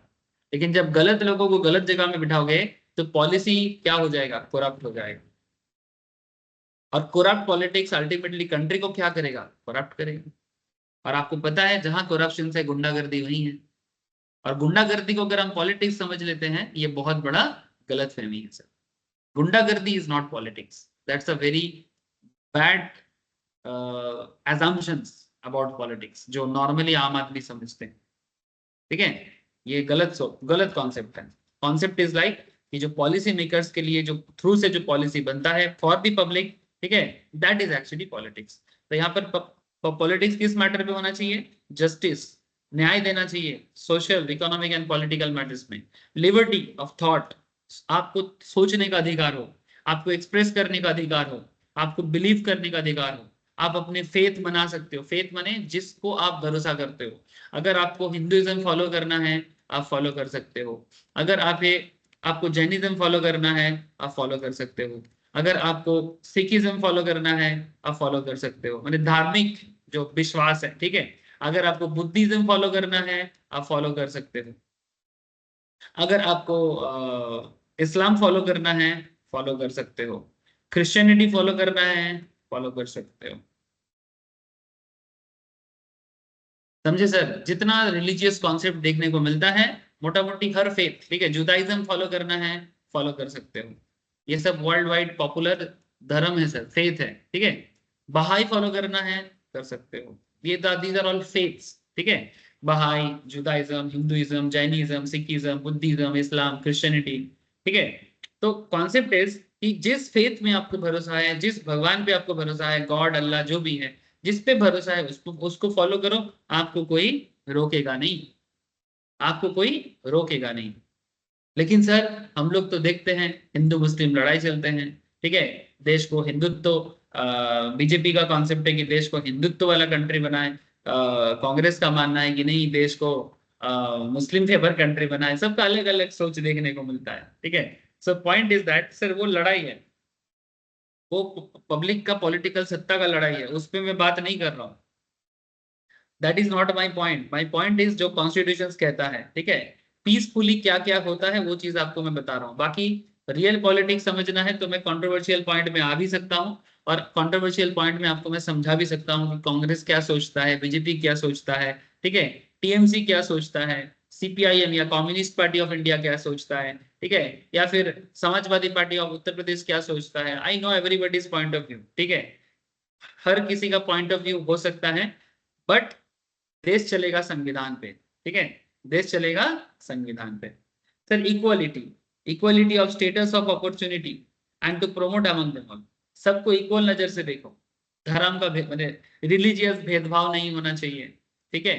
लेकिन जब गलत लोगों को गलत जगह में बिठाओगे तो पॉलिसी क्या हो जाएगा? करप्ट हो जाएगा। और करप्ट पॉलिटिक्स अल्टीमेटली कंट्री को क्या करेगा, करप्ट करेगा। और आपको पता है जहां करप्शन से गुंडागर्दी वही है, और गुंडागर्दी को अगर हम पॉलिटिक्स समझ लेते हैं, ये बहुत बड़ा गलत फहमी है सर। गुंडागर्दी is not politics, that's a very bad assumptions about politics जो नॉर्मली आम आदमी समझते हैं, ठीक है। ये गलत कॉन्सेप्ट है। कॉन्सेप्ट इज लाइक कि जो पॉलिसी मेकर्स के लिए जो थ्रू से जो पॉलिसी बनता है फॉर द पब्लिक, ठीक है, दैट इज एक्चुअली पॉलिटिक्स। तो यहाँ पर पॉलिटिक्स किस मैटर पे होना चाहिए, जस्टिस, न्याय देना चाहिए social economic and political matters में, लिबर्टी ऑफ थॉट, आपको सोचने का अधिकार हो, आपको एक्सप्रेस करने का अधिकार हो, आपको बिलीव करने का अधिकार हो, आप अपने फेथ बना सकते हो, फेथ माने जिसको आप भरोसा करते हो। अगर आपको हिंदुइज्म फॉलो करना है आप फॉलो कर सकते हो, अगर आपको जैनिज्म फॉलो करना है आप फॉलो कर सकते हो, अगर आपको सिखिज्म फॉलो करना है आप फॉलो कर सकते हो, मतलब धार्मिक जो विश्वास है, ठीक है। अगर आपको बुद्धिज्म फॉलो करना है आप फॉलो कर सकते हो, अगर आपको इस्लाम फॉलो करना है फॉलो कर सकते हो, क्रिश्चियनिटी फॉलो करना है फॉलो कर सकते हो। समझे सर, जितना रिलीजियस कॉन्सेप्ट देखने को मिलता है, मोटा मोटी हर फेथ, ठीक है, जुदाइज्म फॉलो करना है फॉलो कर सकते हो, ये सब वर्ल्ड वाइड पॉपुलर धर्म है सर, फेथ है, ठीक है। बहाई फॉलो करना है कर सकते हो, ये दीज आर ऑल फेथ्स, ठीक है। बहाई, जुदाइज्म, हिंदुइज्म, जैनिज्म, सिखिज्म, बुद्धिज्म, इस्लाम, क्रिश्चियनिटी, ठीक है। तो कॉन्सेप्ट इज कि जिस फेथ में आपको भरोसा है, जिस भगवान पे आपको भरोसा है, गॉड, अल्लाह जो भी है, जिस पे भरोसा है उसको फॉलो करो, आपको कोई रोकेगा नहीं, आपको कोई रोकेगा नहीं। लेकिन सर हम लोग तो देखते हैं हिंदू मुस्लिम लड़ाई चलते हैं, ठीक है, देश को हिंदुत्व, बीजेपी का कॉन्सेप्ट है कि देश को हिंदुत्व वाला कंट्री बनाए, कांग्रेस का मानना है कि नहीं देश को मुस्लिम फेवर कंट्री बनाए, सबका अलग अलग सोच देखने को मिलता है, ठीक है। So point is that sir वो लड़ाई है, वो पब्लिक का पॉलिटिकल सत्ता का लड़ाई है, उस पर मैं बात नहीं कर रहा हूँ, that is not my point. My point is जो कॉन्स्टिट्यूशन कहता है, ठीक है, पीसफुली क्या क्या होता है वो चीज आपको मैं बता रहा हूँ। बाकी रियल पॉलिटिक्स समझना है तो मैं कंट्रोवर्शियल पॉइंट में आ भी सकता हूँ, और कंट्रोवर्शियल पॉइंट में आपको मैं समझा भी सकता हूँ कि कांग्रेस क्या सोचता है, बीजेपी क्या सोचता है, ठीक है, टीएमसी क्या सोचता है, सीपीआईएम या कम्युनिस्ट पार्टी ऑफ इंडिया क्या सोचता है, ठीक है, या फिर समाजवादी पार्टी ऑफ उत्तर प्रदेश क्या सोचता है। I know everybody's point of view, ठीक है, हर किसी का पॉइंट ऑफ व्यू हो सकता है, बट देश चलेगा संविधान पे, ठीक है, देश चलेगा संविधान पे। Sir equality, equality of status of opportunity and to promote among them all, सबको इक्वल नजर से देखो, धर्म का रिलीजियस भेदभाव नहीं होना चाहिए, ठीक है,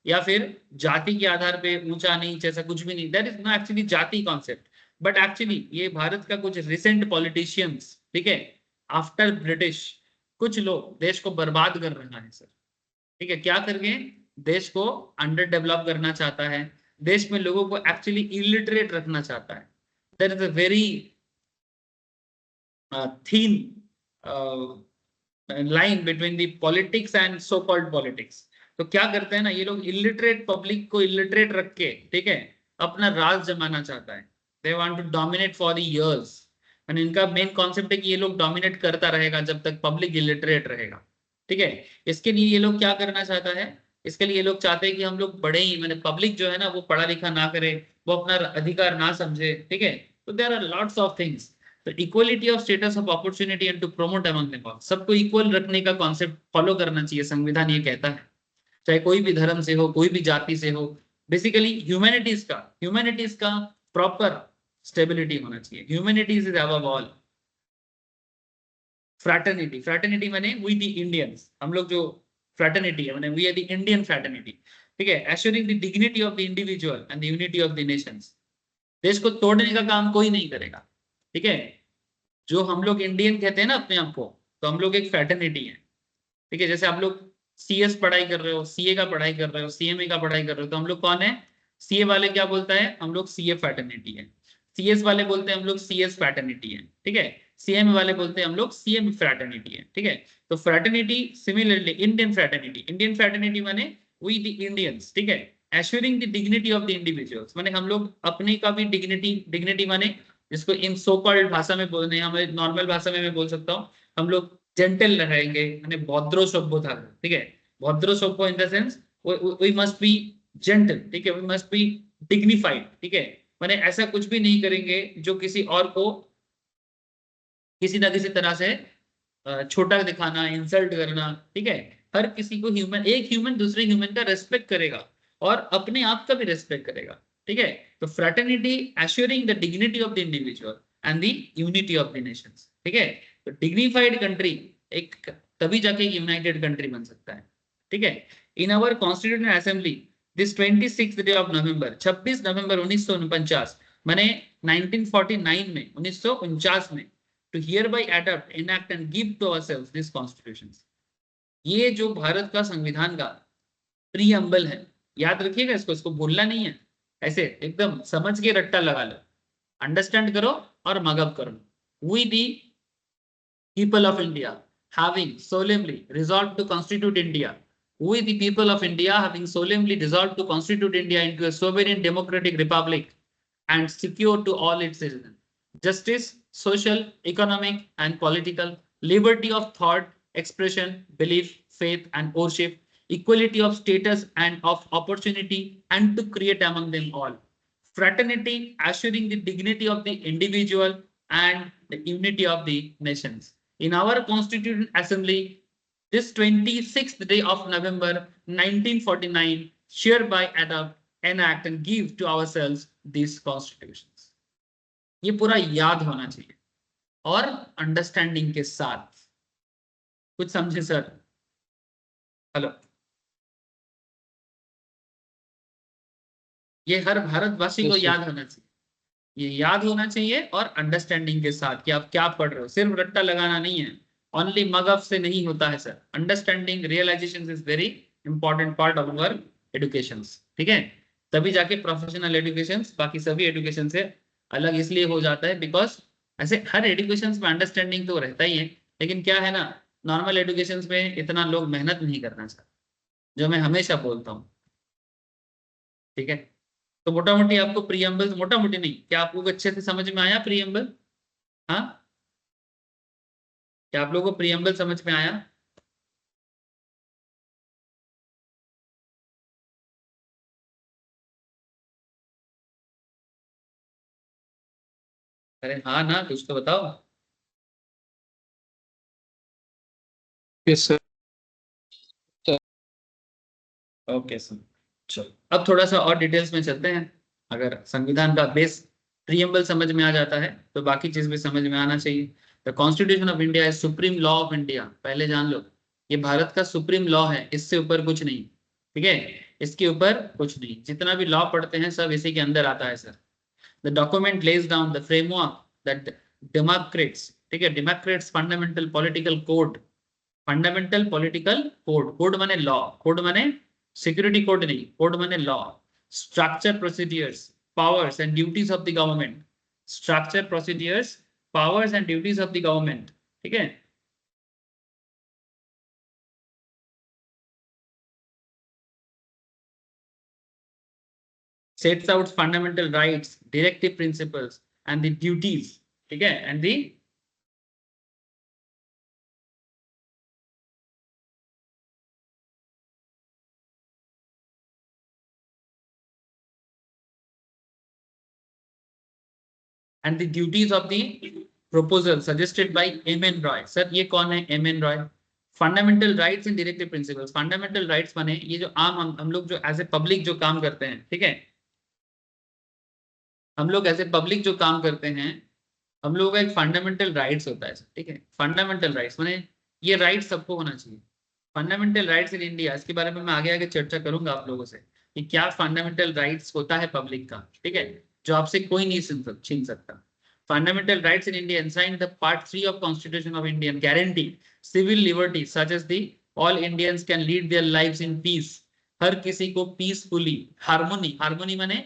या फिर जाति के आधार पे ऊंचा नीच ऐसा कुछ भी नहीं, दैट इज नॉट एक्चुअली जाति कॉन्सेप्ट, बट एक्चुअली ये भारत का कुछ रिसेंट पॉलिटिशियंस, ठीक है, आफ्टर ब्रिटिश, कुछ लोग देश को बर्बाद कर रहा है सर, ठीक है, क्या करके देश को अंडर डेवलप करना चाहता है, देश में लोगों को एक्चुअली इलिटरेट रखना चाहता है, there is a very thin line between the politics and so called politics. तो क्या करते हैं ना ये लोग, इलिटरेट पब्लिक को इलिटरेट रख के, ठीक है, अपना राज जमाना चाहता है, they want to dominate for the years, एंड इनका मेन कॉन्सेप्ट है कि ये लोग डोमिनेट करता रहेगा जब तक पब्लिक इलिटरेट रहेगा, ठीक है। इसके लिए ये लोग क्या करना चाहता है, इसके लिए ये लोग चाहते हैं कि हम लोग बड़े ही, मैंने पब्लिक जो है ना वो पढ़ा लिखा ना करे, वो अपना अधिकार ना समझे, ठीक है। तो there are lots of things, तो equality of status of opportunity and to promote among them all, सबको इक्वल रखने का कॉन्सेप्ट फॉलो करना चाहिए, संविधान ये कहता है, चाहे कोई भी धर्म से हो, कोई भी जाति से हो, बेसिकली ह्यूमैनिटीज का प्रॉपर स्टेबिलिटी होना चाहिए, humanities is above all. Fraternity, fraternity माने वी द इंडियंस, हम लोग जो फ्रैटर्निटी है माने we are the Indian fraternity, ठीक है, assuring the dignity of the individual and the unity of the nations, देश को तोड़ने का काम कोई नहीं करेगा, ठीक है। जो हम लोग इंडियन कहते हैं ना अपने आप को, तो हम लोग एक फ्रैटर्निटी है, ठीक है, जैसे आप लोग सीएस पढ़ाई कर रहे हो, सीए का पढ़ाई कर रहे हो, सीएमए का पढ़ाई कर रहे हो, तो हम लोग कौन है, सीए वाले क्या बोलता है, हम लोग सीए फ्रैटर्निटी है, सीएस वाले बोलते हैं हम लोग सीएस फ्रैटर्निटी है, ठीक है, सीएम वाले बोलते हैं हम लोग सीएम फ्रैटर्निटी है, ठीक है। तो फ्रैटर्निटी सिमिलरली इंडियन फ्रैटर्निटी माने वी द इंडियंस, ठीक है, assuring the dignity of the individuals, माने हम लोग अपने का भी डिग्निटी माने जिसको इन सो कॉल्ड भाषा में बोलने, हमें नॉर्मल भाषा में मैं बोल सकता हूँ, हम लोग जेंटल रहेंगे, माने भद्र सभ्य था, ठीक है, भद्र सभ्य in the sense we must be gentle, ठीक है, वी मस्ट बी डिग्निफाइड, ठीक है, माने ऐसा कुछ भी नहीं करेंगे जो किसी और को किसी ना किसी तरह से छोटा दिखाना, इंसल्ट करना, ठीक है, हर किसी को ह्यूमन, एक ह्यूमन दूसरे ह्यूमन का रेस्पेक्ट करेगा और अपने आप का भी रेस्पेक्ट करेगा, ठीक है, तो fraternity assuring the dignity of the individual and the unity of the Nations, ठीक है, तो डिग्निफाइड कंट्री एक तभी जाके यूनाइटेड कंट्री बन सकता है, ठीक है। In our constitutional assembly this 26th day of November, 26 November 1949, माने 1949 में, 1949 में, to hereby adapt, enact and give to ourselves these constitutions. ये जो भारत का संविधान का प्रीएम्बल है, याद रखिएगा इसको, इसको भूलना नहीं है, ऐसे एकदम समझ के रट्टा लगा लो, अंडरस्टैंड करो और मगअप करो। We the people of India having solemnly resolved to constitute India, we the people of India having solemnly resolved to constitute India into a sovereign democratic republic and secure to all its citizens justice, social, economic, and political, liberty of thought, expression, belief, faith, and worship, equality of status and of opportunity, and to create among them all fraternity, assuring the dignity of the individual and the unity of the nations. In our Constituent Assembly, this 26th day of November 1949, hereby adopt, enact, and give to ourselves these constitutions. ये पूरा याद होना चाहिए और understanding के साथ, कुछ समझे सर? हेलो, ये हर भारतवासी को याद होना चाहिए, ये याद होना चाहिए और अंडरस्टैंडिंग के साथ कि आप क्या पढ़ रहे हो, सिर्फ रट्टा लगाना नहीं है, ओनली मगअप से नहीं होता है sir, understanding realization is very important part of our education, ठीक है, तभी जाके प्रोफेशनल एजुकेशन बाकी सभी एजुकेशन से अलग इसलिए हो जाता है बिकॉज ऐसे हर एजुकेशन में अंडरस्टैंडिंग तो रहता ही है, लेकिन क्या है ना, नॉर्मल एजुकेशन में इतना लोग मेहनत नहीं करना चाहते, जो मैं हमेशा बोलता हूँ, ठीक है। तो मोटा मोटी आपको प्रीएम्बल, मोटा मोटी नहीं, क्या आप लोग अच्छे से समझ में आया प्रीएम्बल? हाँ, क्या आप लोगों को प्रीएम्बल समझ में आया? अरे हाँ ना, कुछ तो बताओ। Yes sir. ओके सर, चलो अब थोड़ा सा और डिटेल्स में चलते हैं। अगर संविधान का बेस प्रीएम्बल समझ में आ जाता है तो बाकी चीज भी समझ में आना चाहिए। The constitution of India is supreme law of India, पहले जान लो, ये भारत का सुप्रीम लॉ है, इससे ऊपर कुछ नहीं, ठीक है, इसके ऊपर कुछ नहीं, जितना भी लॉ पढ़ते हैं सब इसी के अंदर आता है sir. The document lays down the framework that Democrats, ठीक है, Democrats fundamental political code, fundamental political code, code माने लॉ, कोड माने सिक्योरिटी कोड नहीं, कोड माने law, structure procedures, powers and duties of the government, structure, procedures, powers and duties of the government, ठीक है। sets out fundamental rights, directive principles and the duties, ठीक है, and the duties of the proposal suggested by M.N. Roy. Sir ये कौन है M.N. Roy? Fundamental rights and directive principles, fundamental rights माने ये जो आम हम लोग जो एज ए पब्लिक जो काम करते हैं, ठीक है, हम लोग एज ए पब्लिक जो काम करते हैं, हम लोगों का एक फंडामेंटल राइट्स होता है, ठीक है, फंडामेंटल राइट्स माने ये राइट्स सबको होना चाहिए। फंडामेंटल राइट्स इन इंडिया, इसके बारे में मैं आगे आगे चर्चा करूंगा आप लोगों से कि क्या फंडामेंटल राइट्स होता है पब्लिक का, ठीक है, जो आपसे कोई नहीं छीन सकता। Fundamental rights in India enshrined the Part 3 of Constitution of India guarantee civil liberties such as the all Indians can lead their lives in peace, हर किसी को पीसफुली, हार्मोनी, हार्मोनी माने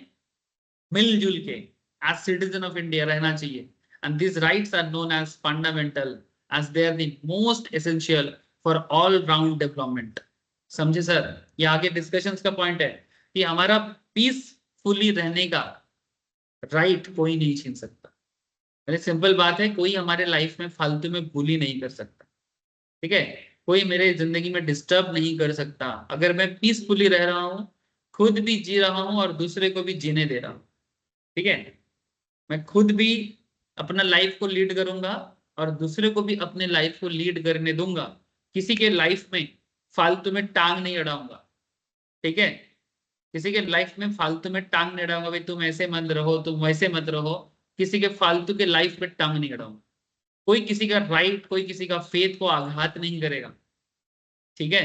मिलजुल के as citizen of India रहना चाहिए, and these rights are known as fundamental as they are the most essential for all round development। समझे sir? ये आगे डिस्कशंस का पॉइंट है कि हमारा पीसफुली रहने का राइट कोई नहीं छीन सकता। सिंपल बात है, कोई हमारे लाइफ में फालतू में बुली नहीं कर सकता, ठीक है, कोई मेरे जिंदगी में डिस्टर्ब नहीं कर सकता अगर मैं पीसफुली रह रहा हूँ, खुद भी जी रहा हूँ और दूसरे को भी जीने दे रहा हूँ। ठीक है, मैं खुद भी अपना लाइफ को लीड करूंगा और दूसरे को भी अपने लाइफ को लीड करने दूंगा, किसी के लाइफ में फालतू में टांग नहीं अड़ाऊंगा। ठीक है, किसी के लाइफ में फालतू में टांग नहीं अड़ाऊंगा, भाई तुम ऐसे मत रहो, तुम वैसे मत रहो, किसी के फालतू के लाइफ में टांग नहीं अड़ाऊंगा। कोई किसी का राइट, कोई किसी का फेथ को आघात नहीं करेगा। ठीक है,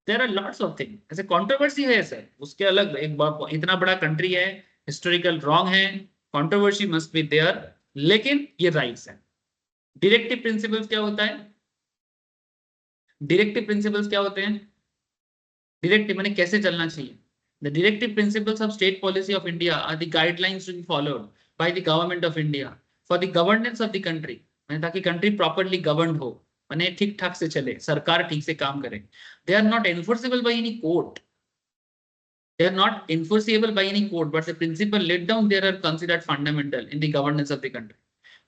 there are lots of thing, ऐसे कंट्रोवर्सी है सर, उसके अलग एक इतना बड़ा कंट्री है, हिस्टोरिकल रॉन्ग है, कंट्रोवर्सी मस्ट बी देयर, लेकिन ये राइट्स है। डायरेक्टिव प्रिंसिपल्स क्या होता है? डायरेक्टिव प्रिंसिपल्स क्या होते हैं? डायरेक्टिव माने कैसे चलना चाहिए। The directive principles of state policy of India are the guidelines to be followed by the government of India for the governance of the country, माने ताकि कंट्री प्रॉपर्ली गवर्न हो, माने ठीक ठाक से चले, सरकार ठीक से काम करे। They are not enforceable by any court, they are not enforceable by any court, but the principle laid down there are considered fundamental in the governance of the country।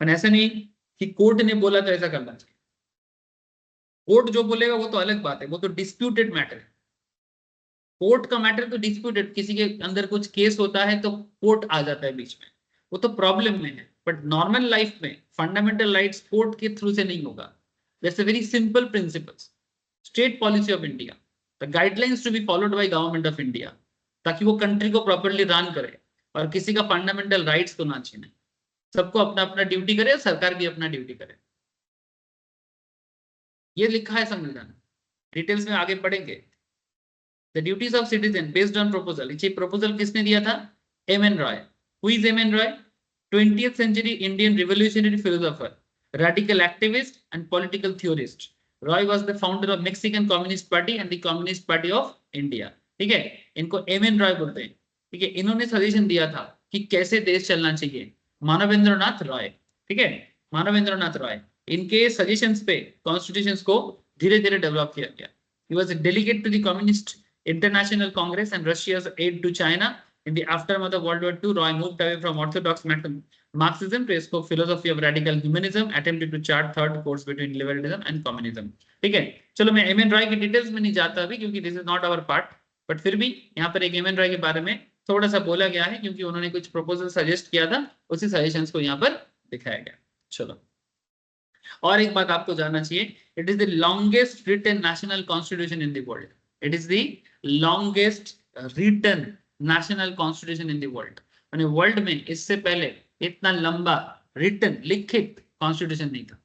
पर ऐसा नहीं कि कोर्ट ने बोला तो ऐसा करना चाहिए। कोर्ट जो बोलेगा वो तो अलग बात है, वो तो डिस्प्यूटेड मैटर है। कोर्ट का मैटर तो डिस्प्यूटेड, किसी के अंदर कुछ केस होता है तो कोर्ट आ जाता है बीच में, वो तो प्रॉब्लम में है। बट नॉर्मल लाइफ में फंडामेंटल राइट्स कोर्ट के थ्रू से नहीं होगा। That's a very simple principles. State policy of India, the guidelines to be followed by government of India, ताकि वो कंट्री को प्रॉपर्ली रन करे और किसी का फंडामेंटल राइट्स को ना छीने, सबको अपना अपना ड्यूटी करे, सरकार भी अपना ड्यूटी करे। ये लिखा है संविधान, डिटेल्स में आगे पढ़ेंगे। The duties of citizen based on proposal, ये प्रपोजल किसने दिया था? M.N.. Roy. Who is M.N.. Roy? 20th century Indian revolutionary philosopher, radical activist and political theorist. Roy was the founder of Mexican Communist Party and the Communist Party of India। ठीक है, इनको M.N.. Roy बोलते हैं। ठीक है, इन्होंने सजेशन दिया था कि कैसे देश चलना चाहिए, मानवेंद्रनाथ रॉय। ठीक है, मानवेंद्रनाथ रॉय, इनके सजेशंस पे कॉन्स्टिट्यूशंस को धीरे धीरे डेवलप किया गया। He was a delegate to the Communist International Congress and Russia's aid to China in the aftermath of World War II. Roy moved away from orthodox Marxism to a philosophy of radical humanism, attempted to chart third course between liberalism and communism। ठीक है, चलो मैं M.N.. Roy की details में नहीं जाता अभी, क्योंकि this is not our part, but फिर भी यहाँ पर एक एम.एन. रॉय के बारे में थोड़ा सा बोला गया है, क्योंकि उन्होंने कुछ प्रपोजल सजेस्ट किया था, उसी सजेशंस को यहाँ पर दिखाया गया। चलो, और एक बात आपको जानना चाहिए, it is the longest written national constitution in the world. It is the longest written national constitution in the world, यानी वर्ल्ड में इससे पहले इतना लंबा रिटन लिखित कॉन्स्टिट्यूशन नहीं था,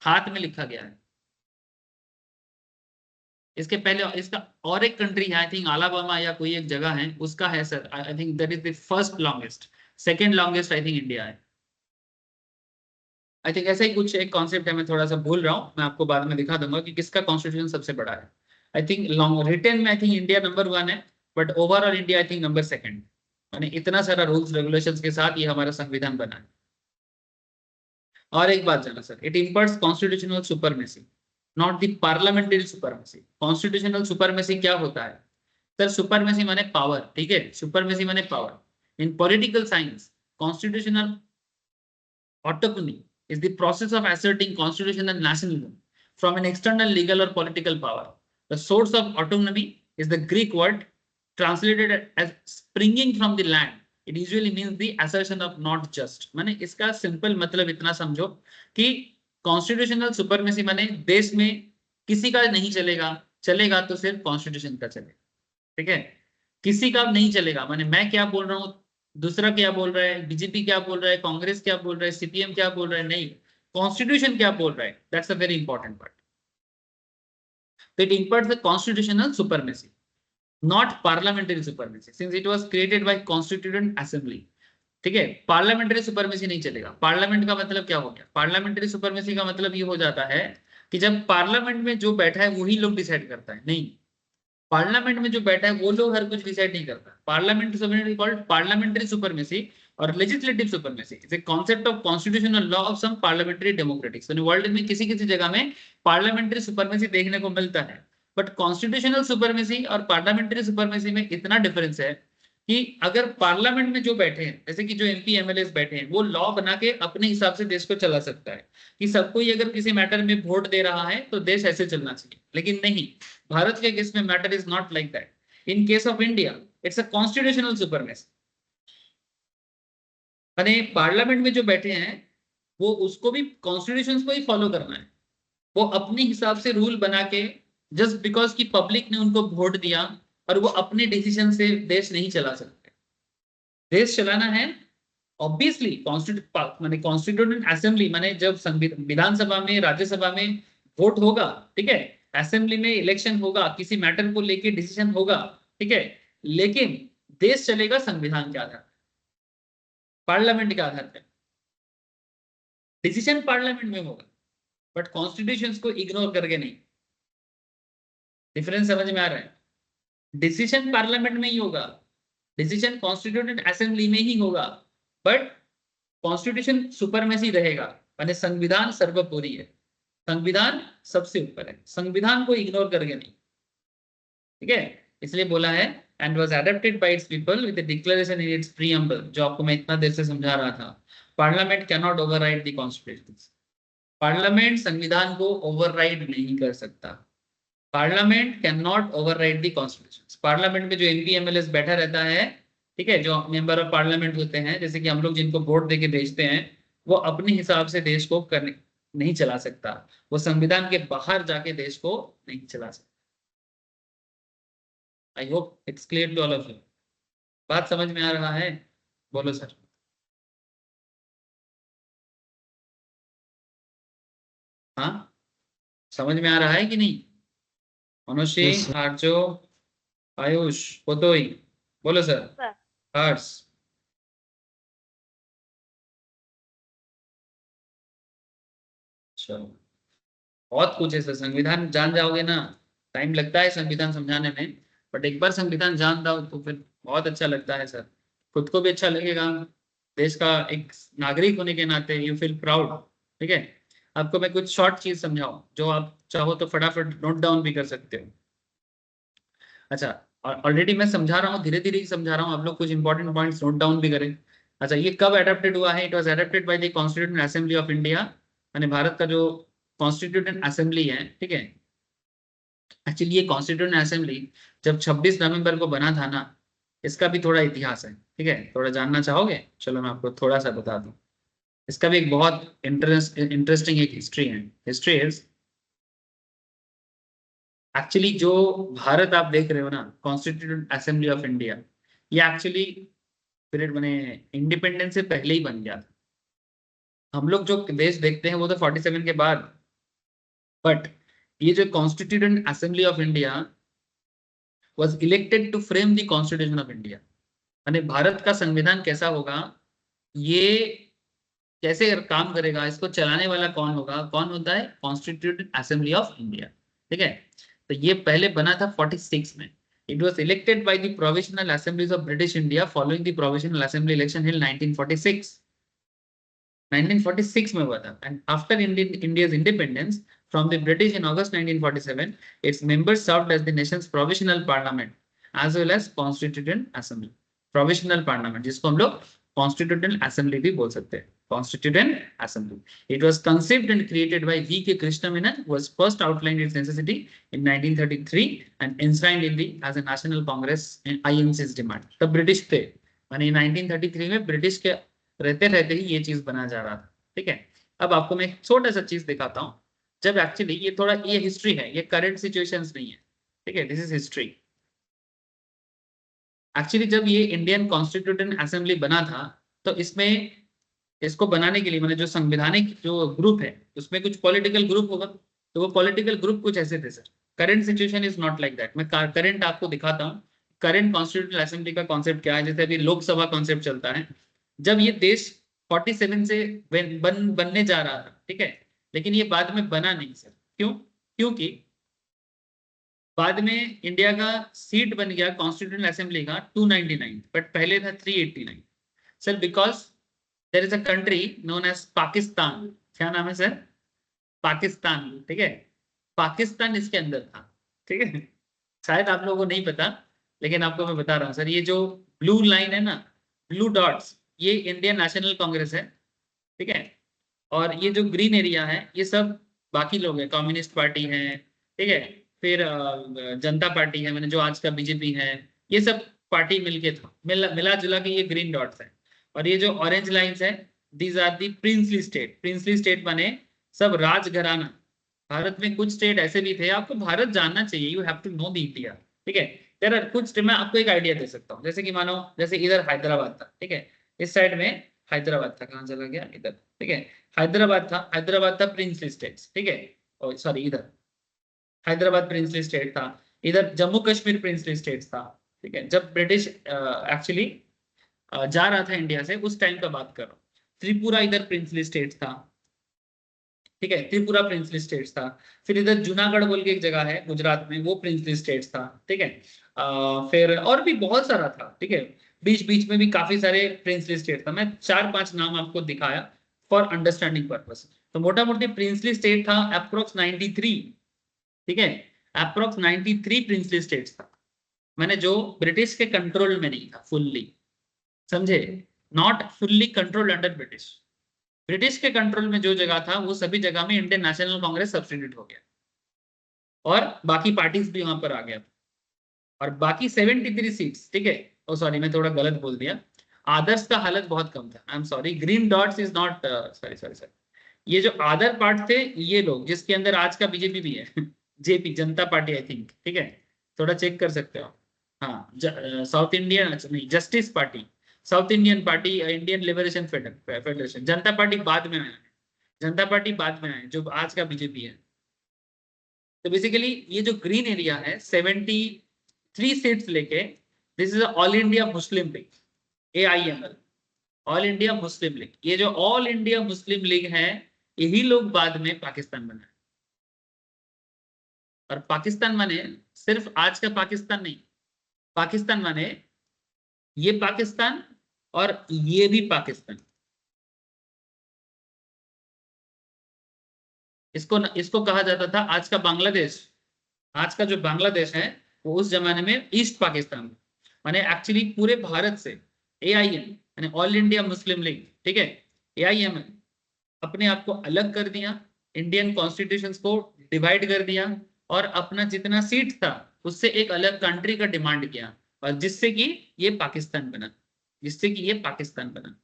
हाथ में लिखा गया है। इसके पहले इसका और एक कंट्री है, आई थिंक अलाबामा या कोई एक जगह है, उसका है sir, I think that is the first longest. Second longest I think India है। आई थिंक ऐसा ही कुछ एक कॉन्सेप्ट है, मैं थोड़ा सा भूल रहा हूँ, मैं आपको बाद में दिखा दूंगा कि किसका कॉन्स्टिट्यूशन सबसे बड़ा है। आई थिंक लॉन्ग रिटन में आई थिंक इंडिया नंबर 1 है, but overall India I think number 2, यानी इतना सारा रूल्स रेगुलेशंस के साथ ये हमारा संविधान बना है। और एक बात जाना sir, it imparts constitutional supremacy, not the parliamentary supremacy. Constitutional supremacy क्या होता है सर? सुपरमेसी माने पावर। ठीक है, सुपरमेसी माने power. In political science, constitutional autonomy is the process of asserting constitutional nationalism from an external legal or political power. The source of autonomy is the Greek word translated as springing from the land. It usually means the assertion of not just। माने इसका simple मतलब इतना समझो कि constitutional supremacy माने देश में किसी का नहीं चलेगा, चलेगा तो सिर्फ कॉन्स्टिट्यूशन का चलेगा। ठीक है, किसी का नहीं चलेगा, माने मैं क्या बोल रहा हूँ, दूसरा क्या बोल रहा है, बीजेपी क्या बोल रहा है, कांग्रेस क्या बोल रहा है, सीपीएम क्या बोल रहा है, नहीं, कॉन्स्टिट्यूशन क्या बोल रहा है, that's a very important part. तो it imparts the constitutional supremacy, not parliamentary supremacy, since it was created by constituent assembly. ठीक है, पार्लियामेंट्री सुपरमेसी नहीं चलेगा। पार्लियामेंट का मतलब क्या हो गया? पार्लियामेंट्री सुपरमेसी का मतलब ये हो जाता है कि जब पार्लियामेंट में जो बैठा है वही लोग डिसाइड करता है, नहीं, पार्लियामेंट में जो बैठा है वो लोग हर कुछ डिसाइड नहीं करता। Parliamentary supremacy called parliamentary supremacy और legislative supremacy is a concept of constitutional law of some parliamentary democratics. यानी वर्ल्ड में किसी किसी जगह में पार्लियामेंट्री सुपरमेसी देखने को मिलता है, बट कॉन्स्टिट्यूशनल सुपरमेसी और पार्लियामेंट्री सुपरमेसी में इतना डिफरेंस है कि अगर पार्लियामेंट में जो बैठे हैं, जैसे कि जो एमपी एमएलए बैठे हैं, वो लॉ बना के अपने हिसाब से देश को चला सकता है कि सबको ही अगर किसी मैटर में वोट दे रहा है तो देश ऐसे चलना चाहिए। लेकिन नहीं, भारत के केस में matter is not like that. In case of India it's a constitutional supremacy. माने पार्लियामेंट में जो बैठे हैं वो उसको भी कॉन्स्टिट्यूशन को ही फॉलो करना है। वो अपने हिसाब से रूल बना के, जस्ट बिकॉज की पब्लिक ने उनको वोट दिया, और वो अपने डिसीजन से देश नहीं चला सकते। देश चलाना है ऑब्वियसली कॉन्स्टिट्यूटेंट असेंबली, माने जब विधानसभा में, राज्यसभा में वोट होगा, ठीक है, असेंबली में इलेक्शन होगा, किसी मैटर को लेके डिसीजन होगा, ठीक है, लेकिन देश चलेगा संविधान के आधार पर, पार्लियामेंट के आधार पर। डिसीजन पार्लियामेंट में होगा बट कॉन्स्टिट्यूशन को इग्नोर करके नहीं। डिफरेंस समझ में आ रहा है? डिसीजन पार्लियामेंट में ही होगा, डिसीजन कॉन्स्टिट्यूटेंट असेंबली में ही होगा, बट कॉन्स्टिट्यूशन सुपरमेसी रहेगा, माने संविधान सर्वोपरि है, संविधान सबसे ऊपर है, संविधान को इग्नोर करके नहीं। ठीक है, इसलिए बोला है and was adopted by it's people with the declaration in its preamble, जो आपको मैं इतना देर से समझा रहा था। Parliament can not override the constitution. Parliament संविधान को ओवरराइड नहीं कर सकता। Parliament can not override the constitution. Parliament में जो एमपी एमएलए बैठा रहता है, ठीक है, जो मेंबर ऑफ पार्लियामेंट होते हैं, जैसे कि हम लोग जिनको वोट देके भेजते हैं, वो अपने हिसाब से देश को करने नहीं चला सकता। वो संविधान के बाहर जाके देश को नहीं चला सकता। I hope it's clear to all of you. बात समझ में आ रहा है? बोलो सर। हाँ, समझ में आ रहा है कि नहीं? मनुष्य, Yes, sir. आर्चो, आयुष, पोतोई, बोलो सर। सर हर्ष, चलो, बहुत कुछ है सर। संविधान जान जाओगे ना, टाइम लगता है संविधान समझाने में, बट एक बार संविधान जान जाओ तो फिर बहुत अच्छा लगता है सर। खुद को भी अच्छा लगेगा, देश का एक नागरिक होने के नाते यू फील प्राउड। ठीक है, आपको मैं कुछ शॉर्ट चीज समझाऊं, जो आप चाहो तो फटाफट नोट डाउन भी कर सकते हो। अच्छा, ऑलरेडी मैं समझा रहा हूँ, धीरे धीरे ही समझा रहा हूँ, आप लोग कुछ इंपॉर्टेंट पॉइंट्स नोट डाउन भी करें। अच्छा, ये कब अडॉप्टेड हुआ है? It was adopted by the constituent assembly of India, यानी भारत का जो कॉन्स्टिट्यूएंट असेंबली है, ठीक है। एक्चुअली ये कॉन्स्टिट्यूएंट असेंबली जब 26 नवंबर को बना था ना, इसका भी थोड़ा इतिहास है, ठीक है, थोड़ा जानना चाहोगे? चलो मैं आपको थोड़ा सा बता दूं। इसका भी एक बहुत इंटरेस्टिंग एक हिस्ट्री है। हिस्ट्री इज एक्चुअली जो भारत आप देख रहे हो ना, कॉन्स्टिट्यूएंट असेंबली ऑफ इंडिया, ये एक्चुअली पीरियड बने इंडिपेंडेंस से पहले ही बन गया था। हम लोग जो देश देखते हैं वो तो 47 के बाद, बट ये जो constituent assembly of India was elected to frame the constitution of India, यानी भारत का संविधान कैसा होगा, ये कैसे काम करेगा, इसको चलाने वाला कौन होगा, कौन होता है? Constituent assembly of India. ठीक है, तो ये पहले बना था 46 में। It was elected by the provisional assemblies of British India following the provisional assembly election held 1946। 1946 में हुआ था। And after India's independence from the British in August 1947, its members served as the nation's provisional parliament as well as constituent assembly. Provisional parliament, जिसको हम लोग constituent assembly भी बोल सकते हैं, constituent assembly. It was conceived and created by V.K. Krishna Menon, was first outlined its necessity in 1933 and enshrined in the as a national congress in INC's demand. तब British थे, माने 1933 में British के रहते रहते ही ये चीज बना जा रहा था। ठीक है, अब आपको मैं एक छोटा सा चीज दिखाता हूँ। जब एक्चुअली ये थोड़ा, ये हिस्ट्री है, ये करंट सिचुएशंस नहीं है, ठीक है, दिस इज हिस्ट्री। एक्चुअली जब ये इंडियन कॉन्स्टिट्यूटेंट असेंबली बना था, तो इसमें इसको बनाने के लिए मैंने जो संवैधानिक जो ग्रुप है, उसमें कुछ पॉलिटिकल ग्रुप होगा, तो वो पॉलिटिकल ग्रुप कुछ ऐसे थे sir. Current situation is not like that. मैं करंट आपको दिखाता हूँ, करंट कॉन्स्टिट्यूटेंट असेंबली का कॉन्सेप्ट क्या है। जैसे अभी लोकसभा कॉन्सेप्ट चलता है, जब ये देश 47 से बनने जा रहा था, ठीक है, लेकिन ये बाद में बना नहीं सर। क्यों? क्योंकि बाद में इंडिया का सीट बन गया कॉन्स्टिट्यूएंट असेंबली का 299, बट पहले था 389 sir, because there is a country known as Pakistan. क्या नाम है सर? पाकिस्तान। ठीक है, पाकिस्तान इसके अंदर था। ठीक है, शायद आप लोगों को नहीं पता, लेकिन आपको मैं बता रहा हूँ सर, ये जो ब्लू लाइन है ना, ब्लू डॉट्स, ये इंडियन नेशनल कांग्रेस है, ठीक है। और ये जो ग्रीन एरिया है ये सब बाकी लोग हैं, कम्युनिस्ट पार्टी है, ठीक है, फिर जनता पार्टी है, मैंने जो आज का बीजेपी है, ये सब पार्टी मिलके था, मिला जुला के ये ग्रीन डॉट्स है। और ये जो ऑरेंज लाइंस है, these are the princely state. Princely state माने सब राजघराना। भारत में कुछ स्टेट ऐसे भी थे, आपको भारत जानना चाहिए, you have to know the India, ठीक है। देयर आर कुछ, मैं आपको एक आइडिया दे सकता हूँ, जैसे कि मानो जैसे इधर हैदराबाद था, ठीक है, इस साइड में हैदराबाद था, कहाँ चला गया, इधर, ठीक है, हैदराबाद था प्रिंसली स्टेट्स, ठीक है, सॉरी इधर हैदराबाद प्रिंसली स्टेट था, इधर जम्मू कश्मीर प्रिंसली स्टेट था, ठीक है। जब ब्रिटिश एक्चुअली जा रहा था इंडिया से, उस टाइम का बात कर रहा हूँ। त्रिपुरा इधर प्रिंसली स्टेट था, ठीक है, त्रिपुरा प्रिंसली स्टेट्स था। फिर इधर जूनागढ़ बोल के एक जगह है गुजरात में, वो प्रिंसली स्टेट्स था, ठीक है। फिर और भी बहुत सारा था, ठीक है, बीच बीच में भी काफी सारे प्रिंसली स्टेट था। मैं 4-5 नाम आपको दिखाया फॉर अंडरस्टैंडिंग पर्पस। तो मोटा मोटी प्रिंसली स्टेट था अप्रोक्स 93, ठीक है, अप्रोक्स 93 प्रिंसली स्टेट्स था। मैंने जो ब्रिटिश के कंट्रोल में नहीं था फुल्ली, समझे, not fully control under British. British के कंट्रोल में जो जगह था वो सभी जगह में इंडियन नेशनल कांग्रेस सब्स्टिट्यूट हो गया, और बाकी पार्टीज भी वहां पर आ गया। और बाकी 73 सीट्स, ठीक है, ओ सॉरी मैं थोड़ा गलत बोल दिया, आदर्श का हालत बहुत कम था, I am sorry, green dots is not, sorry sorry sorry, ये जो अदर पार्ट थे, ये लोग जिसके अंदर आज का बीजेपी भी है JP Janata party I think, ठीक है, थोड़ा चेक कर सकते हो। हाँ, साउथ इंडियन नहीं, justice party, south Indian party, Indian liberation federation, जनता पार्टी बाद में आया, जनता पार्टी बाद में आए, जो आज का बीजेपी है। तो बेसिकली ये जो ग्रीन एरिया है 73 सीट्स लेके, this is all India Muslim league, AIML, all India Muslim league. ये जो ऑल इंडिया मुस्लिम लीग है, यही लोग बाद में पाकिस्तान बनाए। और पाकिस्तान माने सिर्फ आज का पाकिस्तान नहीं, पाकिस्तान माने ये पाकिस्तान और ये भी पाकिस्तान। इसको कहा जाता था आज का बांग्लादेश। आज का जो बांग्लादेश है वो उस जमाने में ईस्ट पाकिस्तान, माने एक्चुअली पूरे भारत से AIM यानी ऑल इंडिया मुस्लिम लीग, ठीक है, AIM अपने आप को अलग कर दिया, इंडियन कॉन्स्टिट्यूशन को डिवाइड कर दिया, और अपना जितना सीट था उससे एक अलग कंट्री का डिमांड किया, और जिससे कि ये पाकिस्तान बना, जिससे कि ये पाकिस्तान बना।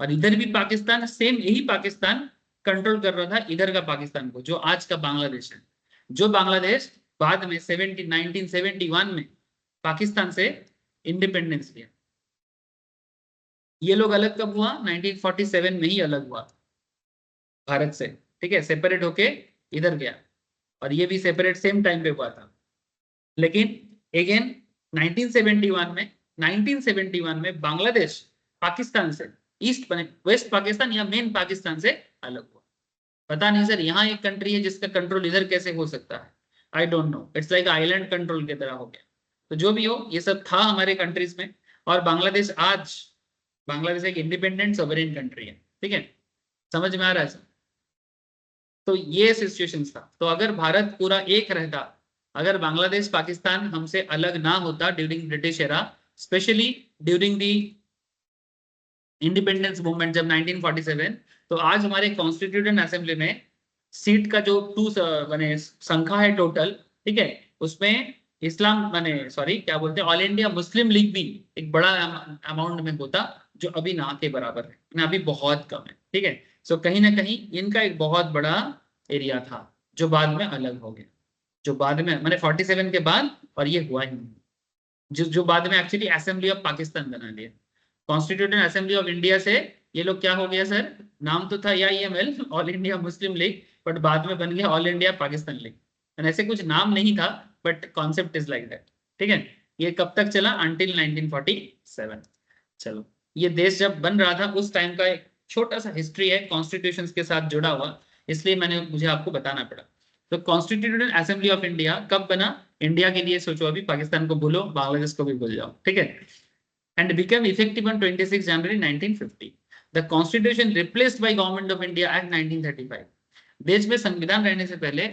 और इधर भी पाकिस्तान, सेम यही पाकिस्तान कंट्रोल कर रहा था इधर का पाकिस्तान को, जो आज का बांग्लादेश है। जो बांग्लादेश बाद में 1971 में पाकिस्तान से इंडिपेंडेंस लिया। ये लोग अलग कब हुआ, 1947 में ही अलग हुआ भारत से, ठीक है, सेपरेट होके इधर गया। और ये भी सेपरेट सेम टाइम पे हुआ था। लेकिन अगेन 1971 में बांग्लादेश पाकिस्तान से ईस्ट बने, वेस्ट पाकिस्तान या मेन पाकिस्तान से अलग हुआ। पता नहीं सर, यहाँ एक कंट्री है जिसका कंट्रोल इधर कैसे हो सकता है, I don't know, it's like island control की तरह हो गया। तो जो भी हो, ये सब था हमारे कंट्रीज में। और बांग्लादेश आज, बांग्लादेश एक इंडिपेंडेंट सॉवरेन कंट्री है, ठीक है, समझ में आ रहा है सर। तो ये सिचुएशन था। तो अगर भारत पूरा एक रहता, अगर बांग्लादेश पाकिस्तान हमसे अलग ना होता during British era, specially during the independence movement जब 1947, तो आज हमारे कॉन्स्टिट्यूशन असेंबली में सीट का जो बने संख्या है टोटल, ठीक है, उसमें इस्लाम माने सॉरी क्या बोलते हैं, ऑल इंडिया मुस्लिम लीग भी एक बड़ा अमाउंट में होता, जो अभी ना के बराबर है, ना अभी बहुत कम है, ठीक है। सो कहीं ना कहीं इनका एक बहुत बड़ा एरिया था जो बाद में अलग हो गया, जो बाद में मैंने 47 के बाद, और ये हुआ ही नहीं, जो बाद में एक्चुअली असेंबली ऑफ पाकिस्तान बना लिया। कॉन्स्टिट्यूशन असेंबली ऑफ इंडिया से ये लोग क्या हो गया सर, नाम तो था AIML all India Muslim league, but बाद में बन गया ऑल इंडिया पाकिस्तान लीग। ऐसे कुछ नाम नहीं था, but concept is like that, ठीक है। ये कब तक चला, अंटिल 1947। चलो, ये देश जब बन रहा था उस टाइम का एक छोटा सा हिस्ट्री है कॉन्स्टिट्यूशन के साथ जुड़ा हुआ, इसलिए मुझे आपको बताना पड़ा। तो कॉन्स्टिट्यूशन असेंबली ऑफ इंडिया कब बना, इंडिया के लिए सोचो, अभी पाकिस्तान को भूलो, बांग्लादेश को भी भूल जाओ, ठीक है, and became effective on 26 January 1950. The Constitution replaced by Government of India Act 1935. देश में संविधान रहने से पहले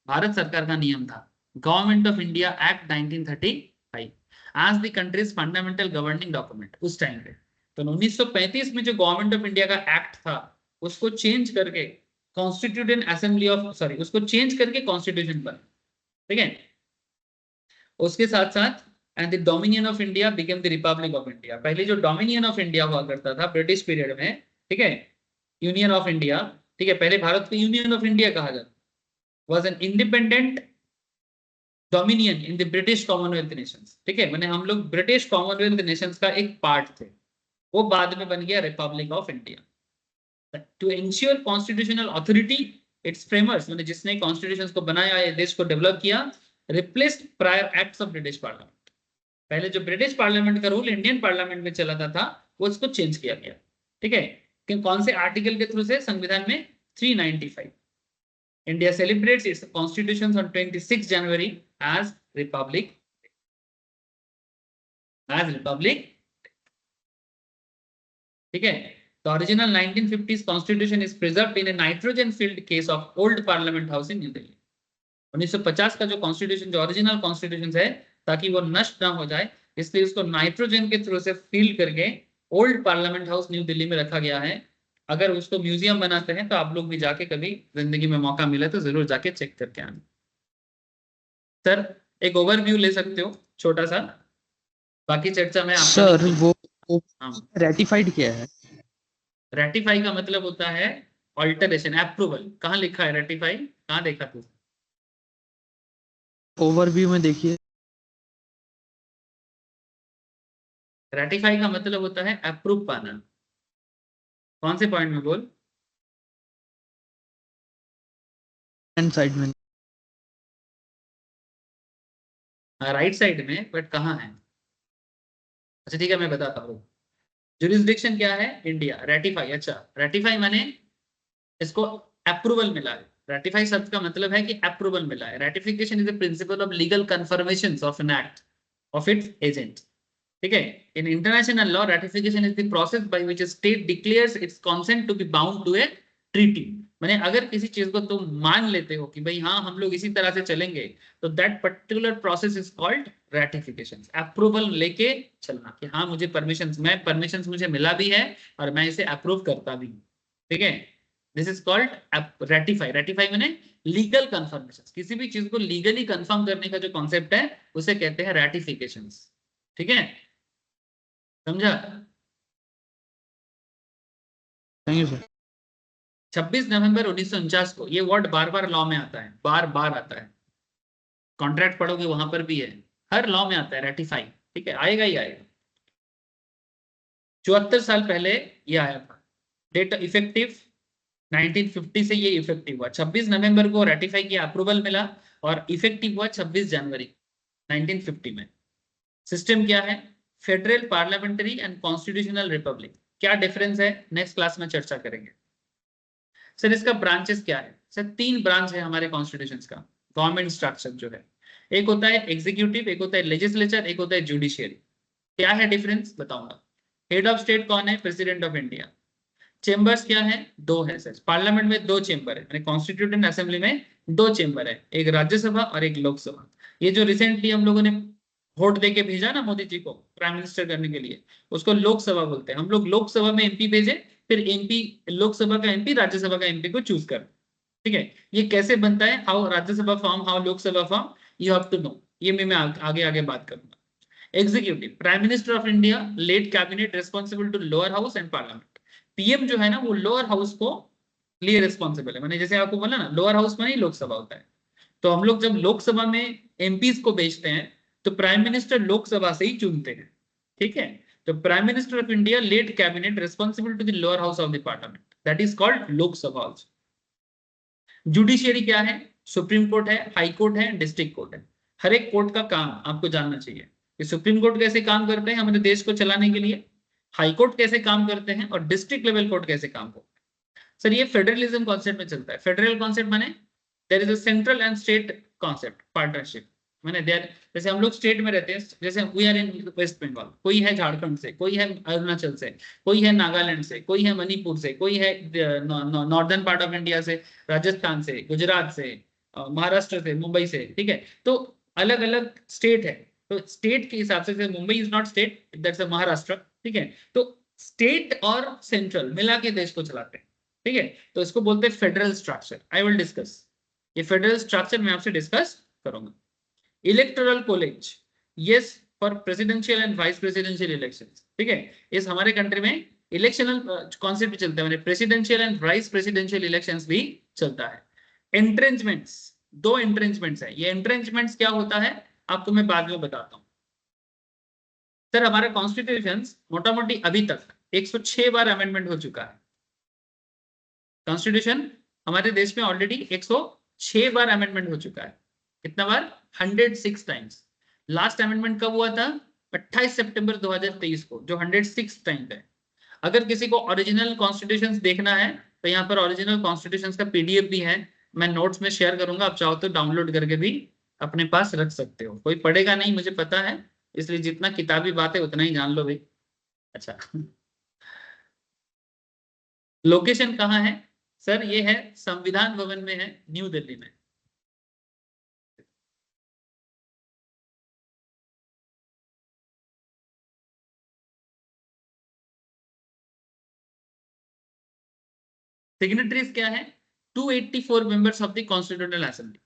भारत सरकार का नियम था, government of India act 1935 as the country's fundamental governing document उस टाइम पे। तो 1935 में जो गवर्नमेंट ऑफ इंडिया का एक्ट था उसको चेंज करके कॉन्स्टिट्यूटेंट असेंबली ऑफ सॉरी उसको चेंज करके कॉन्स्टिट्यूशन बना, ठीक है। उसके साथ साथ and the dominion of India became the republic of India. पहले जो डोमिनियन ऑफ इंडिया हुआ करता था ब्रिटिश पीरियड में, ठीक है, यूनियन ऑफ इंडिया, ठीक है, पहले भारत को यूनियन ऑफ इंडिया कहा जाता, was an independent dominion in the British Commonwealth Nations, ठीक है, मैंने हम लोग ब्रिटिश कॉमनवेल्थ नेशंस का एक पार्ट थे, वो बाद में बन गया republic of India. To ensure constitutional authority its framers, मैंने जिसने कॉन्स्टिट्यूशन को बनाया, ये देश को डेवलप किया, replaced prior acts of British parliament. पहले जो ब्रिटिश पार्लियामेंट का रूल इंडियन पार्लियामेंट में चलाता था वो इसको चेंज किया गया, ठीक है। कि कौन से आर्टिकल के थ्रू से? संविधान में 395। India celebrates its constitution on 26 January as republic, ठीक है। The original 1950s constitution is preserved in a nitrogen-filled case of old Parliament House in New Delhi. 1950 का जो कॉन्स्टिट्यूशन, जो ओरिजिनल कॉन्स्टिट्यूशन है, ताकि वो नष्ट ना हो जाए, इसलिए उसको नाइट्रोजन के थ्रू से फील करके old parliament house new Delhi में रखा गया है। अगर उसको म्यूजियम बनाते हैं तो आप लोग भी जाके कभी जिंदगी में मौका मिले तो जरूर जाके चेक करके आना। सर एक ओवरव्यू ले सकते हो छोटा सा, बाकी चर्चा में सर वो हाँ, रेटिफाइड क्या है? रेटिफाई का मतलब होता है ऑल्टरेशन, अप्रूवल। कहाँ लिखा है रेटिफाई? कहाँ देखा तू? ओवरव्यू में देखिए। रेटिफाई का मतलब होता है अप्रूव पाना। कौन से पॉइंट में बोल? एंड साइड में। राइट साइड में, बट कहाँ है? अच्छा ठीक है, मैं बताता हूँ। जुरिस्डिक्शन क्या है? इंडिया। रेटिफाई, अच्छा रेटिफाई माने इसको अप्रूवल मिला है। रेटिफाई शब्द का मतलब है कि अप्रूवल मिला है। Ratification is the principle of legal confirmation of an act of its agent, ठीक है। In international law ratification is the process by which state declares its consent to be bound to a treaty. माने अगर किसी चीज को तुम मान लेते हो कि भाई हाँ हम लोग इसी तरह से चलेंगे, तो that particular process is called ratification. Approval लेके चलना कि हाँ मुझे परमिशन मुझे मिला भी है और मैं इसे अप्रूव करता भी हूँ, ठीक है। This is called ratify. Ratify माने लीगल कंफर्मेशन। किसी भी चीज को लीगली कंफर्म करने का जो कॉन्सेप्ट है उसे कहते हैं रेटिफिकेशन, ठीक है। समझा? Thank you sir. 26 नवंबर 1949 को, ये वर्ड बार बार लॉ में आता है, बार बार आता है। कॉन्ट्रैक्ट पढ़ोगे वहां पर भी है, हर लॉ में आता है रेटिफाई, ठीक है, आएगा ही आएगा। 74 साल पहले ये आया था। डेट इफेक्टिव 1950 से ये इफेक्टिव हुआ। 26 नवंबर को रेटिफाई किया, अप्रूवल मिला और इफेक्टिव हुआ 26 जनवरी 1950 में। सिस्टम क्या है? Federal, parliamentary and constitutional Republic. क्या डिफरेंस है नेक्स्ट क्लास में चर्चा करेंगे। सर इसका ब्रांचेस क्या है? सर 3 ब्रांच है हमारे कॉन्स्टिट्यूशन का, गवर्नमेंट स्ट्रक्चर जो है। एक होता है एग्जीक्यूटिव, एक होता है लेजिस्लेचर, एक होता है जुडिशियरी। क्या है डिफरेंस बताऊंगा। हेड ऑफ स्टेट कौन है? President of India. चेंबर्स क्या है? 2 है सर। पार्लियामेंट में 2 चेंबर है, कॉन्स्टिट्यूटेंट असेंबली में 2 चेंबर है, एक राज्यसभा और एक लोकसभा। ये जो रिसेंटली हम लोगों ने वोट देके भेजा ना मोदी जी को प्राइम मिनिस्टर करने के लिए, उसको लोकसभा बोलते हैं। हम लोग लोकसभा में एमपी भेजे, फिर एमपी, लोकसभा का एमपी राज्यसभा का एमपी को चूज कर, ठीक है। ये कैसे बनता है? How Rajya Sabha form, how Lok Sabha form, you have to know. ये मैं आगे आगे बात करूंगा। Executive, prime minister of India, led cabinet responsible to lower house and parliament. PM जो है ना वो लोअर हाउस को लिए रिस्पॉन्सिबल है। मैंने जैसे आपको बोला ना लोअर हाउस में ही लोकसभा होता है, तो हम लोग जब लोकसभा में एमपीज को भेजते हैं तो प्राइम मिनिस्टर लोकसभा से ही चुनते हैं, ठीक है। तो prime minister of India led cabinet responsible to the lower house of the parliament, that is called Lok Sabha also. Judiciary क्या है? सुप्रीम कोर्ट है, हाई कोर्ट है, डिस्ट्रिक्ट कोर्ट है। हर एक कोर्ट का काम आपको जानना चाहिए कि सुप्रीम कोर्ट कैसे काम करते हैं हमारे देश को चलाने के लिए, हाई कोर्ट कैसे काम करते हैं और डिस्ट्रिक्ट लेवल कोर्ट कैसे काम करते हैं। सर ये फेडरलिज्म कॉन्सेप्ट में चलता है। फेडरल कॉन्सेप्ट माने there is a central and state concept, partnership. माने देयर, जैसे हम लोग स्टेट में रहते हैं, जैसे we are in West Bengal, कोई है झारखंड से, कोई है अरुणाचल से, कोई है नागालैंड से, कोई है मणिपुर से, कोई है नॉर्दर्न पार्ट ऑफ इंडिया से, राजस्थान से, गुजरात से, महाराष्ट्र से, मुंबई से, ठीक है। तो अलग अलग स्टेट है, तो स्टेट के हिसाब से Mumbai is not state, that's a Maharashtra, ठीक है। तो स्टेट और सेंट्रल मिला के देश को चलाते हैं, ठीक है। तो इसको बोलते हैं federal structure. I will discuss ये फेडरल स्ट्रक्चर, मैं आपसे डिस्कस करूंगा। Electoral college, yes, for presidential and vice presidential elections, ठीक है। इस हमारे कंट्री में इलेक्शनल कॉन्सेप्ट भी चलता है, presidential and vice presidential elections भी चलता है। एंट्रेंचमेंट्स, 2 एंट्रेंचमेंट्स है। ये एंट्रेंचमेंट्स क्या होता है आपको मैं बाद में बताता हूं। सर हमारा कॉन्स्टिट्यूशन मोटा मोटी अभी तक 106 बार अमेंडमेंट हो चुका है। कॉन्स्टिट्यूशन हमारे देश में ऑलरेडी 106 बार अमेंडमेंट हो चुका है। कितना बार? 106 टाइम्स। लास्ट अमेंडमेंट कब हुआ था? 28 सितंबर 2023 को, जो 106 टाइम है। अगर किसी को ओरिजिनल कॉन्स्टिट्यूशन देखना है तो यहाँ पर ओरिजिनल कॉन्स्टिट्यूशन का पीडीएफ भी है, मैं नोट्स में शेयर करूंगा, आप चाहो तो डाउनलोड करके भी अपने पास रख सकते हो। कोई पढ़ेगा नहीं मुझे पता है, इसलिए जितना किताबी बात है उतना ही जान लो भाई। अच्छा, लोकेशन कहाँ है सर? ये है संविधान भवन में है, न्यू दिल्ली में। सिग्नेटरीज क्या है? 284 members of the constitutional assembly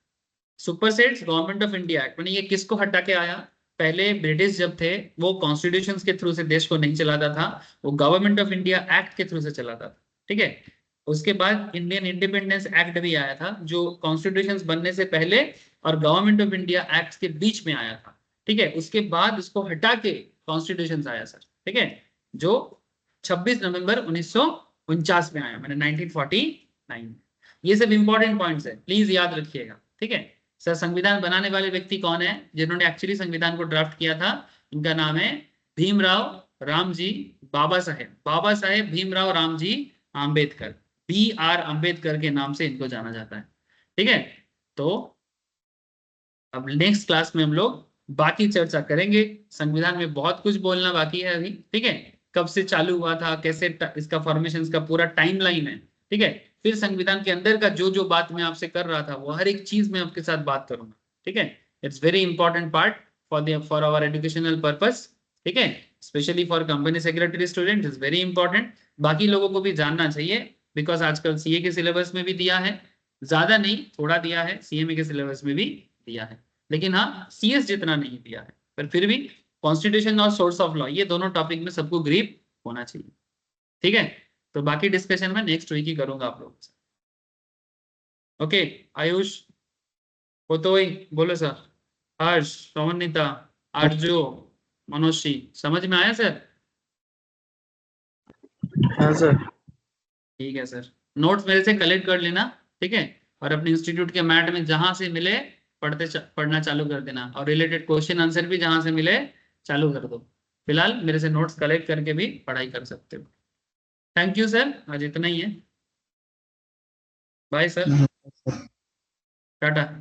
supersedes government of India act. मैंने ये किसको हटा के आया? पहले ब्रिटिश जब थे वो कॉन्स्टिट्यूशन के थ्रू से देश को नहीं चलाता था, वो गवर्नमेंट ऑफ इंडिया एक्ट के थ्रू से चलाता था, ठीक है। उसके बाद इंडियन इंडिपेंडेंस एक्ट भी आया था, जो कॉन्स्टिट्यूशन बनने से पहले और गवर्नमेंट ऑफ इंडिया एक्ट के बीच में आया था, ठीक है। उसके बाद उसको हटा के कॉन्स्टिट्यूशन आया सर, ठीक है, जो 26 नवंबर 1949 में आया, मैंने 1949। ये सब इंपॉर्टेंट पॉइंट्स है, प्लीज याद रखिएगा, ठीक है। सर संविधान बनाने वाले व्यक्ति कौन है? जिन्होंने एक्चुअली संविधान को ड्राफ्ट किया था, इनका नाम है भीमराव रामजी बाबा साहेब भीमराव रामजी आम्बेडकर, BR अम्बेडकर के नाम से इनको जाना जाता है, ठीक है। तो अब नेक्स्ट क्लास में हम लोग बाकी चर्चा करेंगे। संविधान में बहुत कुछ बोलना बाकी है अभी, ठीक है। कब से चालू हुआ था, कैसे इसका फॉर्मेशन का पूरा टाइमलाइन है, ठीक है। फिर संविधान के अंदर का जो जो बात मैं आपसे कर रहा था वो हर एक चीज मैं आपके साथ बात करूंगा, ठीक है। It's very important part for our educational purpose, ठीक है। Specially for company secretary student is very important. बाकी लोगों को भी जानना चाहिए, बिकॉज आजकल सीए के सिलेबस में भी दिया है, ज्यादा नहीं थोड़ा दिया है, सीएमए के सिलेबस में भी दिया है, लेकिन हाँ सीएस जितना नहीं दिया है, पर फिर भी कॉन्स्टिट्यूशन और सोर्स ऑफ लॉ ये दोनों टॉपिक में सबको ग्रीप होना चाहिए, ठीक है। तो बाकी डिस्कशन में नेक्स्ट वीक ही करूंगा आप लोगों से। ओके, आयुष पोतोई बोलो सर, हर्ष, सोमनिता, आरजू, मनोशी, समझ में आया सर? हाँ सर। ठीक है सर, नोट्स मेरे से कलेक्ट कर लेना, ठीक है। और अपने इंस्टीट्यूट के मैट में जहां से मिले पढ़ना चालू कर देना, और रिलेटेड क्वेश्चन आंसर भी जहां से मिले चालू कर दो। फिलहाल मेरे से नोट्स कलेक्ट करके भी पढ़ाई कर सकते हो। थैंक यू सर, आज इतना ही है। Bye sir, Tata.